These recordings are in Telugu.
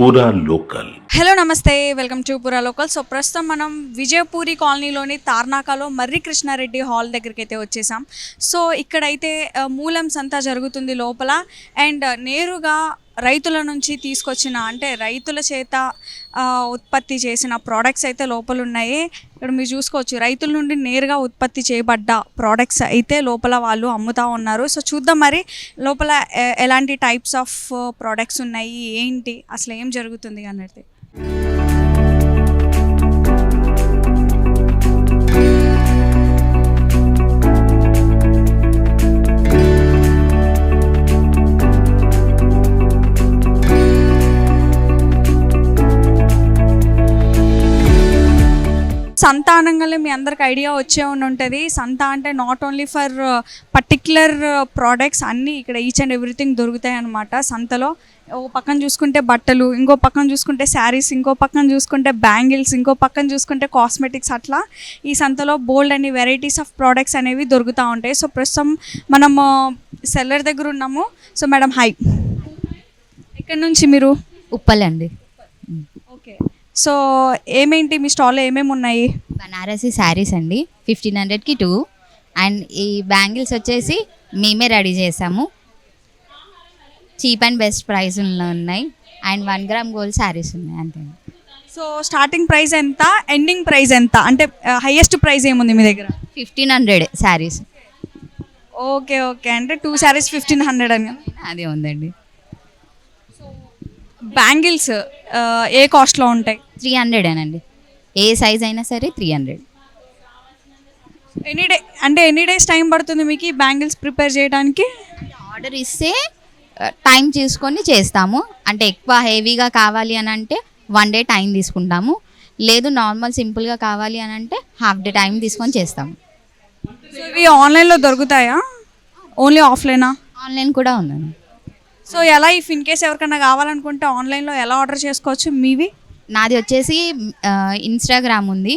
పూరా లోకల్. హలో నమస్తే, వెల్కమ్ టు పూరా లోకల్. సో ప్రస్తుతం మనం విజయపూరి కాలనీలోని తార్నాకలో మర్రి కృష్ణారెడ్డి హాల్ దగ్గరికి అయితే వచ్చేసాం. సో ఇక్కడైతే మూలం సంతా జరుగుతుంది లోపల. అండ్ నేరుగా రైతుల నుంచి తీసుకొచ్చిన, అంటే రైతుల చేత ఉత్పత్తి చేసిన ప్రోడక్ట్స్ అయితే లోపల ఉన్నాయి. ఇక్కడ మీరు చూసుకోవచ్చు, రైతుల నుండి నేరుగా ఉత్పత్తి చేయబడ్డ ప్రోడక్ట్స్ అయితే లోపల వాళ్ళు అమ్ముతూ ఉన్నారు. సో చూద్దాం మరి లోపల ఎలాంటి టైప్స్ ఆఫ్ ప్రోడక్ట్స్ ఉన్నాయి, ఏంటి అసలు ఏం జరుగుతుంది అన్నది. సంత అనగానే మీ అందరికి ఐడియా వచ్చే ఉంటుంది. సంత అంటే not only for particular products, అన్నీ ఇక్కడ ఈచ్ అండ్ ఎవ్రీథింగ్ దొరుకుతాయి అన్నమాట సంతలో. ఓ పక్కన చూసుకుంటే బట్టలు, ఇంకో పక్కన చూసుకుంటే శారీస్, ఇంకో పక్కన చూసుకుంటే బ్యాంగిల్స్, ఇంకో పక్కన చూసుకుంటే కాస్మెటిక్స్, అట్లా ఈ సంతలో బోల్డ్ అన్ని వెరైటీస్ ఆఫ్ ప్రోడక్ట్స్ అనేవి దొరుకుతూ ఉంటాయి. సో ప్రస్తుతం మనం సెల్లర్ దగ్గర ఉన్నాము. సో మేడం హాయ్, ఇక్కడ నుంచి మీరు? ఉప్పల్ అండి. ఓకే, సో ఏమేంటి మీ స్టాల్లో ఏమేమి ఉన్నాయి? బనారసి శారీస్ అండి, 1500కి 2. అండ్ ఈ బ్యాంగిల్స్ వచ్చేసి మేమే రెడీ చేసాము, చీప్ అండ్ బెస్ట్ ప్రైస్ ఉన్నాయి. అండ్ 1 గ్రామ్ గోల్డ్ శారీస్ ఉన్నాయి అంతే. సో స్టార్టింగ్ ప్రైస్ ఎంత, ఎండింగ్ ప్రైస్ ఎంత, అంటే హైయెస్ట్ ప్రైస్ ఏముంది మీ దగ్గర? 1500 శారీస్. ఓకే ఓకే, అంటే 2 శారీస్ 1500 అని అదే ఉందండి. బ్యాంగిల్స్ ఏ కాస్ట్లో ఉంటాయి? 300 అండి, ఏ సైజ్ అయినా సరే 300. ఎనీ డేస్ టైం పడుతుంది మీకు ఈ బ్యాంగిల్స్ ప్రిపేర్ చేయడానికి? ఆర్డర్ ఇస్తే టైం తీసుకొని చేస్తాము. అంటే ఎక్కువ హెవీగా కావాలి అని అంటే 1 డే టైం తీసుకుంటాము. లేదు నార్మల్ సింపుల్గా కావాలి అని అంటే హాఫ్ డే టైం తీసుకొని చేస్తాము. సో ఇవి ఆన్లైన్లో దొరుకుతాయా, ఓన్లీ ఆఫ్లైనా? ఆన్లైన్ కూడా ఉందండి. సో ఎలా, ఇఫ్ ఇన్ కేస్ ఎవరికైనా కావాలనుకుంటే ఆన్లైన్లో ఎలా ఆర్డర్ చేసుకోవచ్చు మీవి? నాది వచ్చేసి ఇన్స్టాగ్రామ్ ఉంది,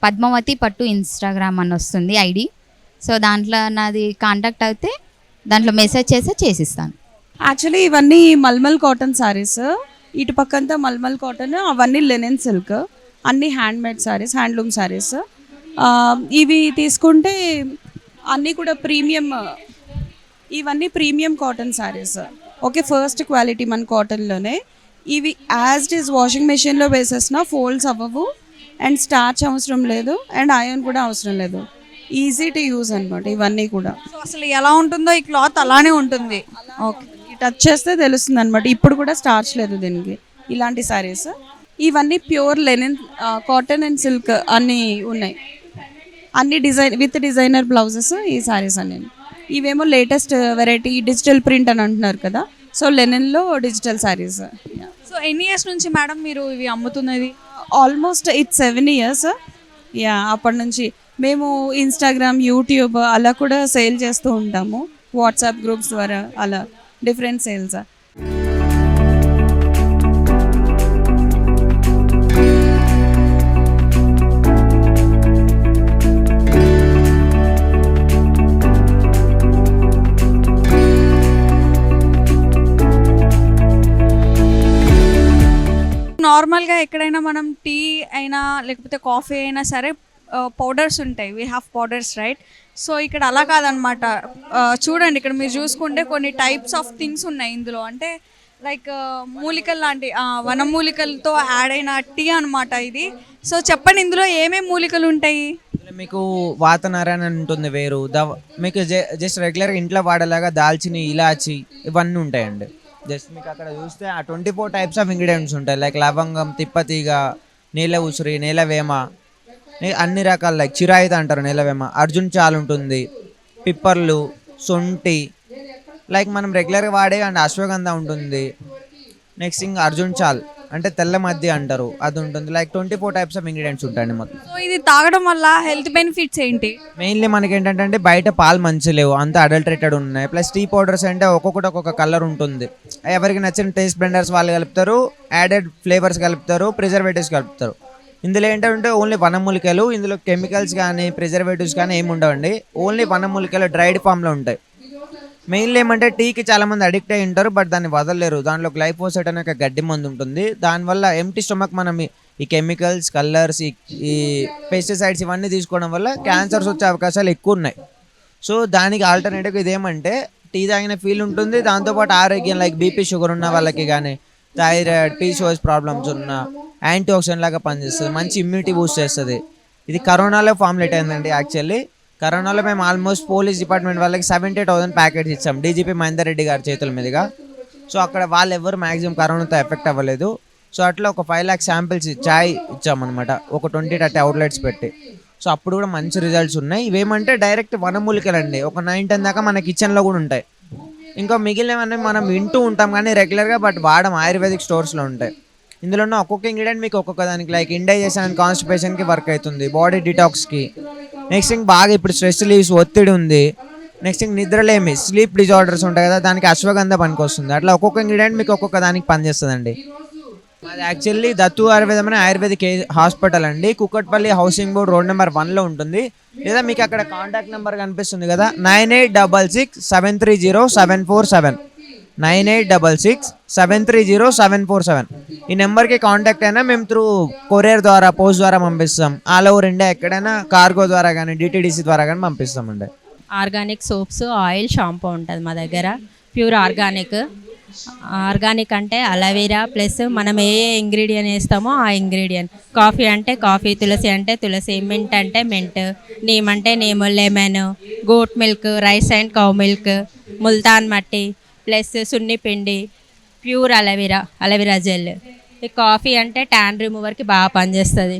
పద్మావతి పట్టు ఇన్స్టాగ్రామ్ అని వస్తుంది ఐడి. సో దాంట్లో నాది కాంటాక్ట్ అయితే దాంట్లో మెసేజ్ చేస్తే చేసిస్తాను. యాక్చువల్లీ ఇవన్నీ మల్మల్ కాటన్ శారీస్, ఇటు పక్కంతా మల్మల్ కాటన్, అవన్నీ లెనిన్ సిల్క్, అన్నీ హ్యాండ్మేడ్ శారీస్, హ్యాండ్లూమ్ శారీస్. ఇవి తీసుకుంటే అన్నీ కూడా ప్రీమియం, ఇవన్నీ premium cotton saris. Okay, first quality మన కాటన్లోనే. ఇవి యాజ్ ఇట్ ఈస్ వాషింగ్ మెషిన్లో వేసేసిన ఫోల్డ్స్ అవ్వవు, అండ్ స్టార్చ్ అవసరం లేదు, అండ్ ఐరన్ కూడా అవసరం లేదు. ఈజీ టు యూజ్ అనమాట ఇవన్నీ కూడా. సో అసలు ఎలా ఉంటుందో ఈ క్లాత్ అలానే ఉంటుంది. ఓకే, టచ్ చేస్తే తెలుస్తుంది అనమాట. ఇప్పుడు కూడా స్టార్చ్ లేదు దీనికి. ఇలాంటి శారీస్ ఇవన్నీ pure linen cotton and silk అన్నీ ఉన్నాయి. అన్ని విత్ డిజైనర్ బ్లౌజెస్ ఈ శారీస్ అన్నీ. ఇవేమో లేటెస్ట్ వెరైటీ డిజిటల్ ప్రింట్ అని అంటున్నారు కదా, సో లెనిన్లో డిజిటల్ శారీస్. సో ఎన్ని ఇయర్స్ నుంచి మేడం మీరు ఇవి అమ్ముతున్నది? Almost it's 7 years. యా, అప్పటి నుంచి మేము ఇన్స్టాగ్రామ్, యూట్యూబ్ అలా కూడా సేల్ చేస్తూ ఉంటాము, వాట్సాప్ గ్రూప్స్ ద్వారా అలా డిఫరెంట్ సేల్స్. నార్మల్గా ఎక్కడైనా మనం టీ అయినా లేకపోతే కాఫీ అయినా సరే పౌడర్స్ ఉంటాయి, we have powders right. So ఇక్కడ అలా కాదనమాట. చూడండి, ఇక్కడ మీరు చూసుకుంటే కొన్ని టైప్స్ ఆఫ్ థింగ్స్ ఉన్నాయి ఇందులో. అంటే లైక్ మూలికలు లాంటి, వనమూలికలతో యాడ్ అయిన టీ అనమాట ఇది. సో చెప్పండి, ఇందులో ఏమేమి మూలికలు ఉంటాయి? మీకు వాతనారాయణ ఉంటుంది వేరు, మీకు జస్ట్ రెగ్యులర్గా ఇంట్లో వాడేలాగా దాల్చిని, ఇలాచి ఇవన్నీ ఉంటాయండి. జస్ట్ మీకు అక్కడ చూస్తే ఆ 24 టైప్స్ ఆఫ్ ఇంగ్రీడియంట్స్ ఉంటాయి. లైక్ లవంగం, తిప్పతీగ, నీల ఉసిరి, నీలవేమ, అన్ని రకాల, లైక్ చిరాయిత అంటారు నీలవేమ, అర్జున్ చాల్ ఉంటుంది, పిప్పర్లు, సొంటి, లైక్ మనం రెగ్యులర్గా వాడే అండ్ అశ్వగంధ ఉంటుంది. నెక్స్ట్ థింగ్ అర్జున్ చాల్ అంటే తెల్ల మధ్య అంటారు, అది ఉంటుంది. లైక్ 24 టైప్స్ ఆఫ్ ఇంగ్రీడియంట్స్ ఉంటాయండి మొత్తం. సో ఇది తాగడం వల్ల హెల్త్ బెనిఫిట్స్ ఏంటి? మెయిన్లీ మనకి ఏంటంటే బయట పాలు మంచి లేవు, అంతా అడల్టరేటెడ్ ఉన్నాయి. ప్లస్ టీ పౌడర్స్ అంటే ఒక్కొక్కటి ఒక్కొక్క కలర్ ఉంటుంది. ఎవరికి నచ్చిన టేస్ట్ బ్లెండర్స్ వాళ్ళు కలుపుతారు, యాడెడ్ ఫ్లేవర్స్ కలుపుతారు, ప్రిజర్వేటివ్స్ కలుపుతారు. ఇందులో ఏంటంటే ఓన్లీ వనమూలికలు, ఇందులో కెమికల్స్ కానీ ప్రిజర్వేటివ్స్ కానీ ఏమి ఉండవండి. ఓన్లీ వనమూలికలు డ్రైడ్ ఫామ్లో ఉంటాయి. మెయిన్లీ ఏమంటే టీకి చాలా మంది అడిక్ట్ అయి ఉంటారు, బట్ దాన్ని వదలలేరు. దాంట్లో గ్లైఫోసేట్ అనే ఒక గడ్డి మందు ఉంటుంది. దానివల్ల ఎంటీ స్టొమక్ మనం ఈ కెమికల్స్, కలర్స్, ఈ పెస్టిసైడ్స్ ఇవన్నీ తీసుకోవడం వల్ల క్యాన్సర్స్ వచ్చే అవకాశాలు ఎక్కువ ఉన్నాయి. సో దానికి ఆల్టర్నేటివ్ ఇదేమంటే టీ తాగిన ఫీల్ ఉంటుంది. దాంతోపాటు ఆరోగ్యం లైక్ బీపీ, షుగర్ ఉన్న వాళ్ళకి కానీ, థైరాయిడ్, పీసీఓఎస్ ప్రాబ్లమ్స్ ఉన్న యాంటీ ఆక్సిడెంట్ లాగా పనిచేస్తుంది, మంచి ఇమ్యూనిటీ బూస్ట్ చేస్తుంది. ఇది కరోనాలో ఫార్ములేట్ అయిందండి. యాక్చువల్లీ కరోనాలో మేము ఆల్మోస్ట్ పోలీస్ డిపార్ట్మెంట్ వాళ్ళకి 70,000 ప్యాకెట్స్ ఇచ్చాం డీజీపీ మహేందర్ రెడ్డి గారి చేతుల మీదుగా. సో అక్కడ వాళ్ళు ఎవరు మ్యాక్సిమం కరోనాతో ఎఫెక్ట్ అవ్వలేదు. సో అట్లా ఒక 5 lakhs శాంపిల్స్ చాయ్ ఇచ్చామన్నమాట, ఒక 20-30 అవుట్లెట్స్ పెట్టి. సో అప్పుడు కూడా మంచి రిజల్ట్స్ ఉన్నాయి. ఇవేమంటే డైరెక్ట్ వనమూలికలండి, ఒక 9-10 దాకా మన కిచెన్లో కూడా ఉంటాయి. ఇంకా మిగిలినవన్నీ మనం వింటూ ఉంటాం కానీ రెగ్యులర్గా, బట్ వాడడం ఆయుర్వేదిక్ స్టోర్స్లో ఉంటాయి. ఇందులో ఉన్న ఒక్కొక్క ఇంగ్రీడియంట్ మీకు ఒక్కొక్క దానికి లైక్ ఇండైజెషన్ అండ్ కాన్స్టిపేషన్కి వర్క్ అవుతుంది, బాడీ డిటాక్స్కి. నెక్స్ట్ థింగ్ బాగా ఇప్పుడు స్ట్రెస్ లీవ్స్, ఒత్తిడి ఉంది. నెక్స్ట్ థింగ్ నిద్రలేమి, స్లీప్ డిజార్డర్స్ ఉంటాయి కదా, దానికి అశ్వగంధ పనికి వస్తుంది. అట్లా ఒక్కొక్క ఇంగ్రీడియంట్ మీకు ఒక్కొక్క దానికి పనిచేస్తుందండి. అది యాక్చువల్లీ దత్తు ఆయుర్వేదం అనే ఆయుర్వేదిక్ హాస్పిటల్ అండి, Kukatpally housing board road number 1లో ఉంటుంది. లేదా మీకు అక్కడ కాంటాక్ట్ నెంబర్ కనిపిస్తుంది కదా, 9866730747, 9866730747. ఈ నెంబర్కి కాంటాక్ట్ అయినా మేము త్రూ కొరియర్ ద్వారా, పోస్ట్ ద్వారా పంపిస్తాం. ఆల్ ఓవర్ ఇండియా ఎక్కడైనా కార్గో ద్వారా కానీ, డిటీడీసీ ద్వారా కానీ పంపిస్తామండి. ఆర్గానిక్ సోప్స్, ఆయిల్, షాంపూ ఉంటుంది మా దగ్గర. Pure organic. ఆర్గానిక్ అంటే అలోవెరా ప్లస్ మనం ఏ ఇంగ్రీడియంట్ వేస్తామో ఆ ఇంగ్రీడియంట్. కాఫీ అంటే కాఫీ, తులసి అంటే తులసి, మింట్ అంటే మింట్, నీమ్ అంటే నీము, lemon, goat milk, rice and cow milk, Multan మట్టి ప్లస్ సున్ని పిండి, ప్యూర్ అలోవెరా జెల్. ఈ కాఫీ అంటే ట్యాన్ రిమూవర్కి బాగా పనిచేస్తుంది.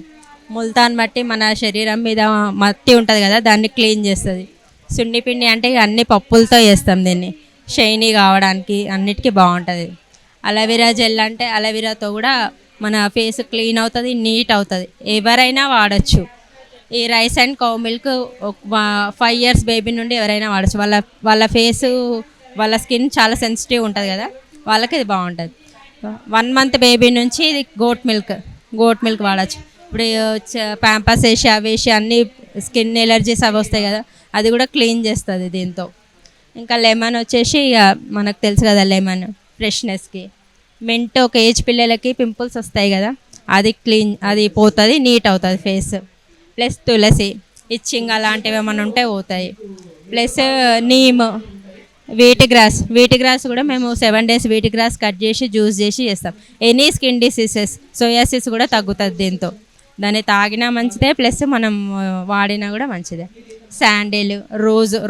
ముల్తాన్ మట్టి మన శరీరం మీద మట్టి ఉంటుంది కదా, దాన్ని క్లీన్ చేస్తుంది. సున్ని పిండి అంటే అన్ని పప్పులతో చేస్తాం దీన్ని, షైనీ కావడానికి అన్నిటికీ బాగుంటుంది. అలోవెరా జెల్ అంటే అలోవెరాతో కూడా మన ఫేస్ క్లీన్ అవుతుంది, నీట్ అవుతుంది, ఎవరైనా వాడచ్చు. ఈ rice and cow milk 5 years baby నుండి ఎవరైనా వాడచ్చు. వాళ్ళ ఫేసు, వాళ్ళ స్కిన్ చాలా సెన్సిటివ్ ఉంటుంది కదా, వాళ్ళకి ఇది బాగుంటుంది. 1 month బేబీ నుంచి ఇది గోట్ మిల్క్ వాడచ్చు. ఇప్పుడు ప్యాంపర్స్ వేసి అవేసి అన్ని స్కిన్ ఎలర్జీస్ అవి వస్తాయి కదా, అది కూడా క్లీన్ చేస్తుంది దీంతో. ఇంకా లెమన్ వచ్చేసి మనకు తెలుసు కదా, లెమన్ ఫ్రెష్నెస్కి. మింట్ ఒక ఏజ్ పిల్లలకి పింపుల్స్ వస్తాయి కదా, అది పోతుంది, నీట్ అవుతుంది ఫేస్. ప్లస్ తులసి, ఇచ్చింగ్ అలాంటివి ఏమైనా ఉంటే పోతాయి. ప్లస్ నీమ్, వీటి గ్రాస్ కూడా మేము 7 days వీటి గ్రాస్ కట్ చేసి జ్యూస్ చేసి చేస్తాం. ఎనీ స్కిన్ డిసీజెస్, సోయాసిస్ కూడా తగ్గుతుంది దీంతో. దాన్ని తాగినా మంచిదే, ప్లస్ మనం వాడినా కూడా మంచిదే. శాండిల్,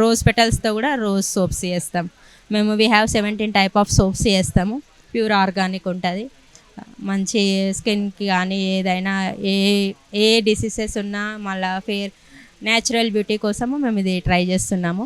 రోజ్ పెటల్స్తో కూడా రోజ్ సోప్స్ చేస్తాం మేము. We have 17 type of soaps చేస్తాము. ప్యూర్ ఆర్గానిక్ ఉంటుంది. మంచి స్కిన్కి కానీ ఏదైనా ఏ డిసీజెస్ ఉన్నా మళ్ళీ న్యాచురల్ బ్యూటీ కోసము మేము ఇది ట్రై చేస్తున్నాము.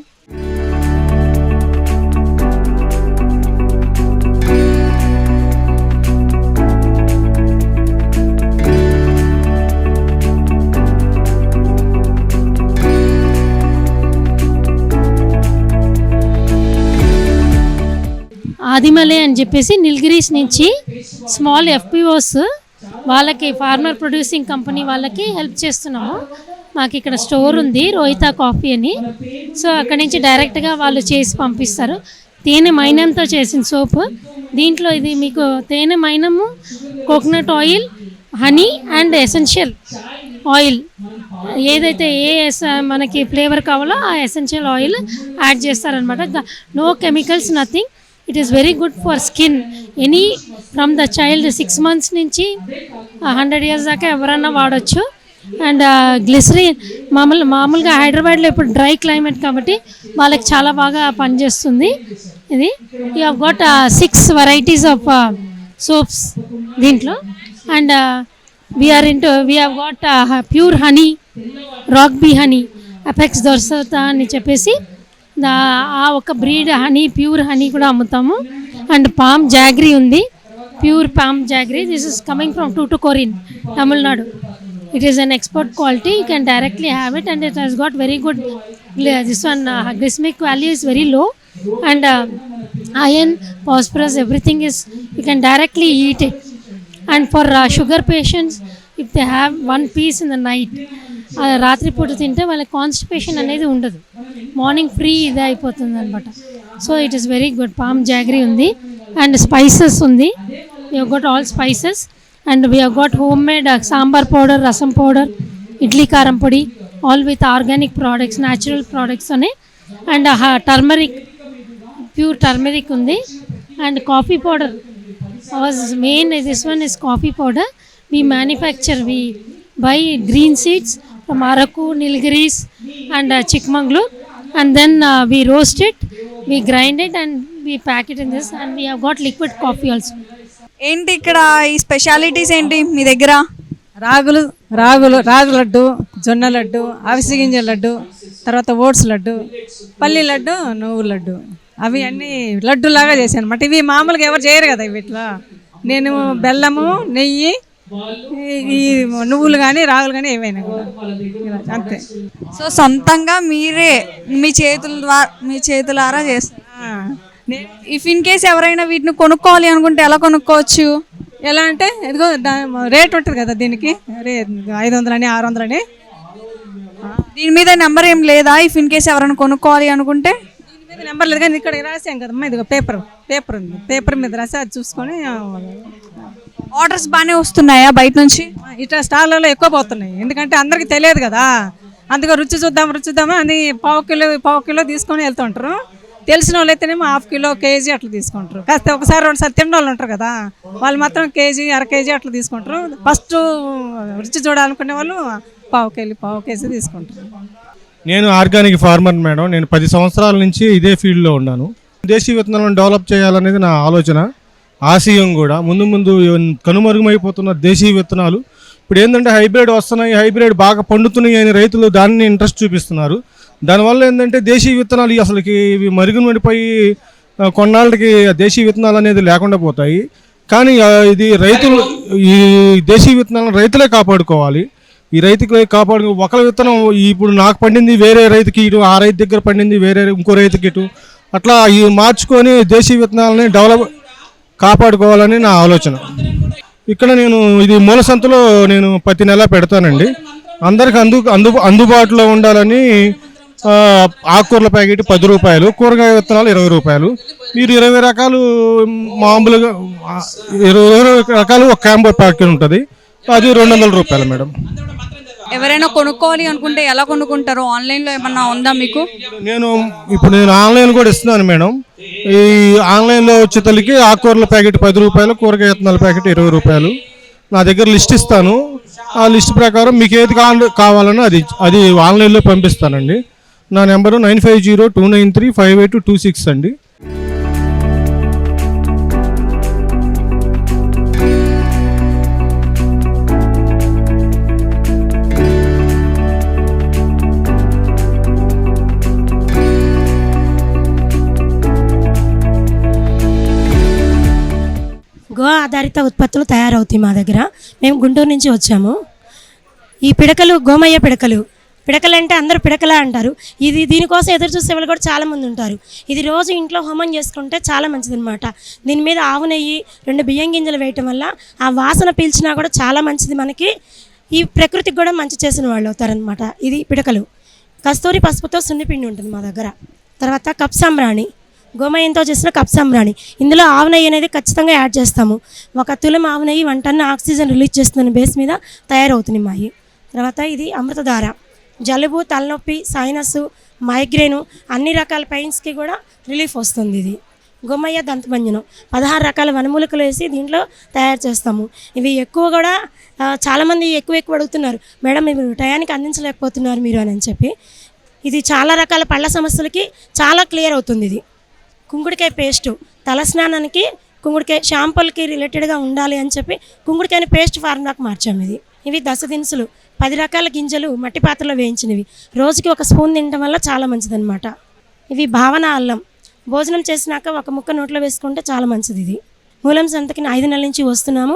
ఆదిమలే అని చెప్పేసి నీలగిరీస్ నుంచి స్మాల్ ఎఫ్పిఓస్ వాళ్ళకి, ఫార్మర్ ప్రొడ్యూసింగ్ కంపెనీ వాళ్ళకి హెల్ప్ చేస్తున్నాము. మాకు ఇక్కడ స్టోర్ ఉంది, రోహిత కాఫీ అని. సో అక్కడి నుంచి డైరెక్ట్గా వాళ్ళు చేసి పంపిస్తారు. తేనె మైనంతో చేసిన సోప్. దీంట్లో ఇది మీకు తేనె మైనము, coconut oil, honey and essential oil, ఏదైతే మనకి ఫ్లేవర్ కావాలో ఆ ఎసెన్షియల్ ఆయిల్ యాడ్ చేస్తారనమాట. No chemicals, nothing. It is very good for skin. Any from the child 6 months నుంచి 100 years దాకా ఎవరన్నా వాడచ్చు. అండ్ గ్లిసరిన్ మామూలుగా హైదరాబాద్లో ఇప్పుడు డ్రై క్లైమేట్ కాబట్టి వాళ్ళకి చాలా బాగా పనిచేస్తుంది ఇది. You have got 6 varieties of soaps దీంట్లో. And we have got pure honey, rock bee honey, apis dorsata అని చెప్పేసి ఆ ఒక బ్రీడ్ హనీ, ప్యూర్ హనీ కూడా అమ్ముతాము. అండ్ పామ్ జాగ్రీ ఉంది, pure palm jaggery. This is coming from Tuticorin, Tamil Nadu. It is an export quality. You can directly have it, and it has got very good. This one glycemic value is very low, and iron, phosphorus, everything is. You can directly eat it. And for sugar patients, if they have 1 piece in the night, రాత్రిపూట తింటే వాళ్ళకి కాన్స్టిపేషన్ అనేది ఉండదు. మార్నింగ్ ఫ్రీ ఇది అయిపోతుంది అనమాట. So it is very good. Palm jaggery ఉంది అండ్ స్పైసెస్ ఉంది. We have got all spices and we have got home made sambar powder, rasam powder, idli కారం పొడి, all with organic products, natural products అని. అండ్ టర్మరిక్, ప్యూర్ టర్మరిక్ ఉంది. And coffee powder was main. This one is coffee powder. We manufacture, we buy green seeds from Araku, Nilgiris and Chikmagalur, and then we roast it, we grind it and we pack it in this, and we have got liquid coffee also. ఏంటి ఇక్కడ ఈ స్పెషాలిటీస్ ఏంటి మీ దగ్గర? రాగి లడ్డు, జొన్న లడ్డు, అవిసె గింజ లడ్డు, తర్వాత ఓట్స్ లడ్డు, పల్లి లడ్డు, నువ్వు లడ్డు, అవి అన్నీ లడ్డులాగా చేశాను అన్నమాట. ఇవి మామూలుగా ఎవరు చేయరు కదా ఇవి. ఇట్లా నేను బెల్లము, నెయ్యి, ఈ నువ్వులు కానీ రాగులు కానీ ఏవైనా కూడా అంతే. సో సొంతంగా మీరే మీ చేతులారా చేస్తారు. ఇఫ్ ఇన్ కేస్ ఎవరైనా వీటిని కొనుక్కోవాలి అనుకుంటే ఎలా కొనుక్కోవచ్చు? ఎలా అంటే ఇదిగో రేట్ ఉంటుంది కదా దీనికి, 500 అని 600 అని. దీని మీద నెంబర్ ఏం లేదా? ఇఫ్ ఇన్ కేస్ ఎవరైనా కొనుక్కోవాలి అనుకుంటే దీని మీద నెంబర్ లేదు, కానీ ఇక్కడ రాసాం కదమ్మా, ఇదిగో పేపర్ ఉంది, పేపర్ మీద రాసి అది చూసుకొని. ఆర్డర్స్ బాగానే వస్తున్నాయా బయట నుంచి? ఇట్లా స్టాల్లలో ఎక్కువ పోతున్నాయి, ఎందుకంటే అందరికీ తెలియదు కదా. అందుకే రుచి చూద్దామా అని పావు కిలో తీసుకొని వెళ్తుంటారు. తెలిసిన వాళ్ళు అయితేనేమో ½ కిలో, కేజీ అట్లా తీసుకుంటారు. కాస్త ఒకసారి 2 సార్లు తిన్న వాళ్ళు ఉంటారు కదా, వాళ్ళు మాత్రం కేజీ, అర కేజీ అట్లా తీసుకుంటారు. ఫస్ట్ రుచి చూడాలనుకునే వాళ్ళు పావు కేజీ తీసుకుంటారు. నేను ఆర్గానిక్ ఫార్మర్ మేడం. నేను 10 సంవత్సరాల నుంచి ఇదే ఫీల్డ్లో ఉన్నాను. దేశీయ విత్తనాలను డెవలప్ చేయాలనేది నా ఆలోచన, ఆశయం కూడా. ముందు కనుమరుగుమైపోతున్న దేశీయ విత్తనాలు ఇప్పుడు ఏంటంటే హైబ్రిడ్ వస్తున్నాయి, హైబ్రిడ్ బాగా పండుతున్నాయి అని రైతులు దాన్ని ఇంట్రెస్ట్ చూపిస్తున్నారు. దానివల్ల ఏంటంటే దేశీయ విత్తనాలు అసలుకి ఇవి మరుగుపడిపోయి కొన్నాళ్ళకి దేశీయ విత్తనాలు అనేది లేకుండా పోతాయి. కానీ ఇది రైతులు, ఈ దేశీయ విత్తనాలను రైతులే కాపాడుకోవాలి. ఈ రైతుకి ఒకరి విత్తనం ఇప్పుడు నాకు పండింది వేరే రైతుకి ఇటు, ఆ రైతు దగ్గర పండింది వేరే ఇంకో రైతుకి ఇటు, అట్లా ఈ మార్చుకొని దేశీయ విత్తనాలని కాపాడుకోవాలని నా ఆలోచన. ఇక్కడ నేను ఇది మూల సంతలో నేను ప్రతి నెల పెడతానండి. అందరికి అందుబాటులో ఉండాలని ఆకుకూరల ప్యాకెట్ 10 రూపాయలు, కూరగాయ విత్తనాలు 20 రూపాయలు. మీరు 20 రకాలు మామూలుగా 20 రకాలు ఒక క్యాంబో ప్యాకెట్ ఉంటుంది, అది 200 రూపాయలు మేడం. ఎవరైనా కొనుక్కోవాలి అనుకుంటే ఎలా కొనుక్కుంటారు? ఆన్లైన్లో ఏమన్నా ఉందా మీకు? ఇప్పుడు నేను ఆన్లైన్ కూడా ఇస్తున్నాను మేడం. ఈ ఆన్లైన్లో వచ్చేతలకి ఆకుకూరల ప్యాకెట్ 10 రూపాయలు, కూరగాయ విత్తనాల ప్యాకెట్ 20 రూపాయలు. నా దగ్గర లిస్ట్ ఇస్తాను, ఆ లిస్ట్ ప్రకారం మీకు ఏది కావాలన్నా అది ఆన్లైన్లో పంపిస్తానండి. నా నెంబరు 9502935826 అండి. గో ఆధారిత ఉత్పత్తులు తయారవుతాయి మా దగ్గర. మేము గుంటూరు నుంచి వచ్చాము. ఈ పిడకలు గోమయ్య పిడకలు అంటే అందరూ పిడకలా అంటారు. దీనికోసం ఎదురు చూసే వాళ్ళు కూడా చాలామంది ఉంటారు. ఇది రోజు ఇంట్లో హోమం చేసుకుంటే చాలా మంచిదన్నమాట. దీని మీద ఆవు నెయ్యి, 2 బియ్యం గింజలు వేయటం వల్ల ఆ వాసన పీల్చినా కూడా చాలా మంచిది. మనకి ఈ ప్రకృతికి కూడా మంచి చేసిన వాళ్ళు అవుతారనమాట. ఇది పిడకలు. కస్తూరి పసుపుతో సున్నిపిండి ఉంటుంది మా దగ్గర. తర్వాత కప్ సాంబ్రాణి, గోమయంతో చేసిన కప్ సాంబ్రాణి. ఇందులో ఆవు నెయ్యి అనేది ఖచ్చితంగా యాడ్ చేస్తాము. 1 తులం ఆవు నెయ్యి 1 టన్ను ఆక్సిజన్ రిలీజ్ చేస్తుందని బేస్ మీద తయారవుతుంది మాయి. తర్వాత ఇది అమృతధార. జలుబు, తలనొప్పి, సైనస్, మైగ్రేను, అన్ని రకాల పెయిన్స్కి కూడా రిలీఫ్ వస్తుంది. ఇది గోమయ్య దంతమంజనం 16 రకాల వనమూలికలు వేసి దీంట్లో తయారు చేస్తాము. ఇవి ఎక్కువ కూడా చాలామంది ఎక్కువ అడుగుతున్నారు, మేడం మీరు టయానికి అందించలేకపోతున్నారు మీరు అని చెప్పి. ఇది చాలా రకాల పళ్ళ సమస్యలకి చాలా క్లియర్ అవుతుంది. ఇది కుంకుడికాయ పేస్టు, తలస్నానానికి కుంకుడికాయ షాంపూలకి రిలేటెడ్గా ఉండాలి అని చెప్పి కుంకుడికాయని పేస్ట్ ఫార్ములాకి మార్చాము. ఇవి దశ దినుసులు, 10 రకాల గింజలు మట్టి పాత్రలో వేయించినవి. రోజుకి 1 స్పూన్ తినడం వల్ల చాలా మంచిదన్నమాట. ఇవి భావన అల్లం, భోజనం చేసినాక 1 ముక్క నోట్లో వేసుకుంటే చాలా మంచిది. ఇది మూలం సంతకి 5 నెలల నుంచి వస్తున్నాము.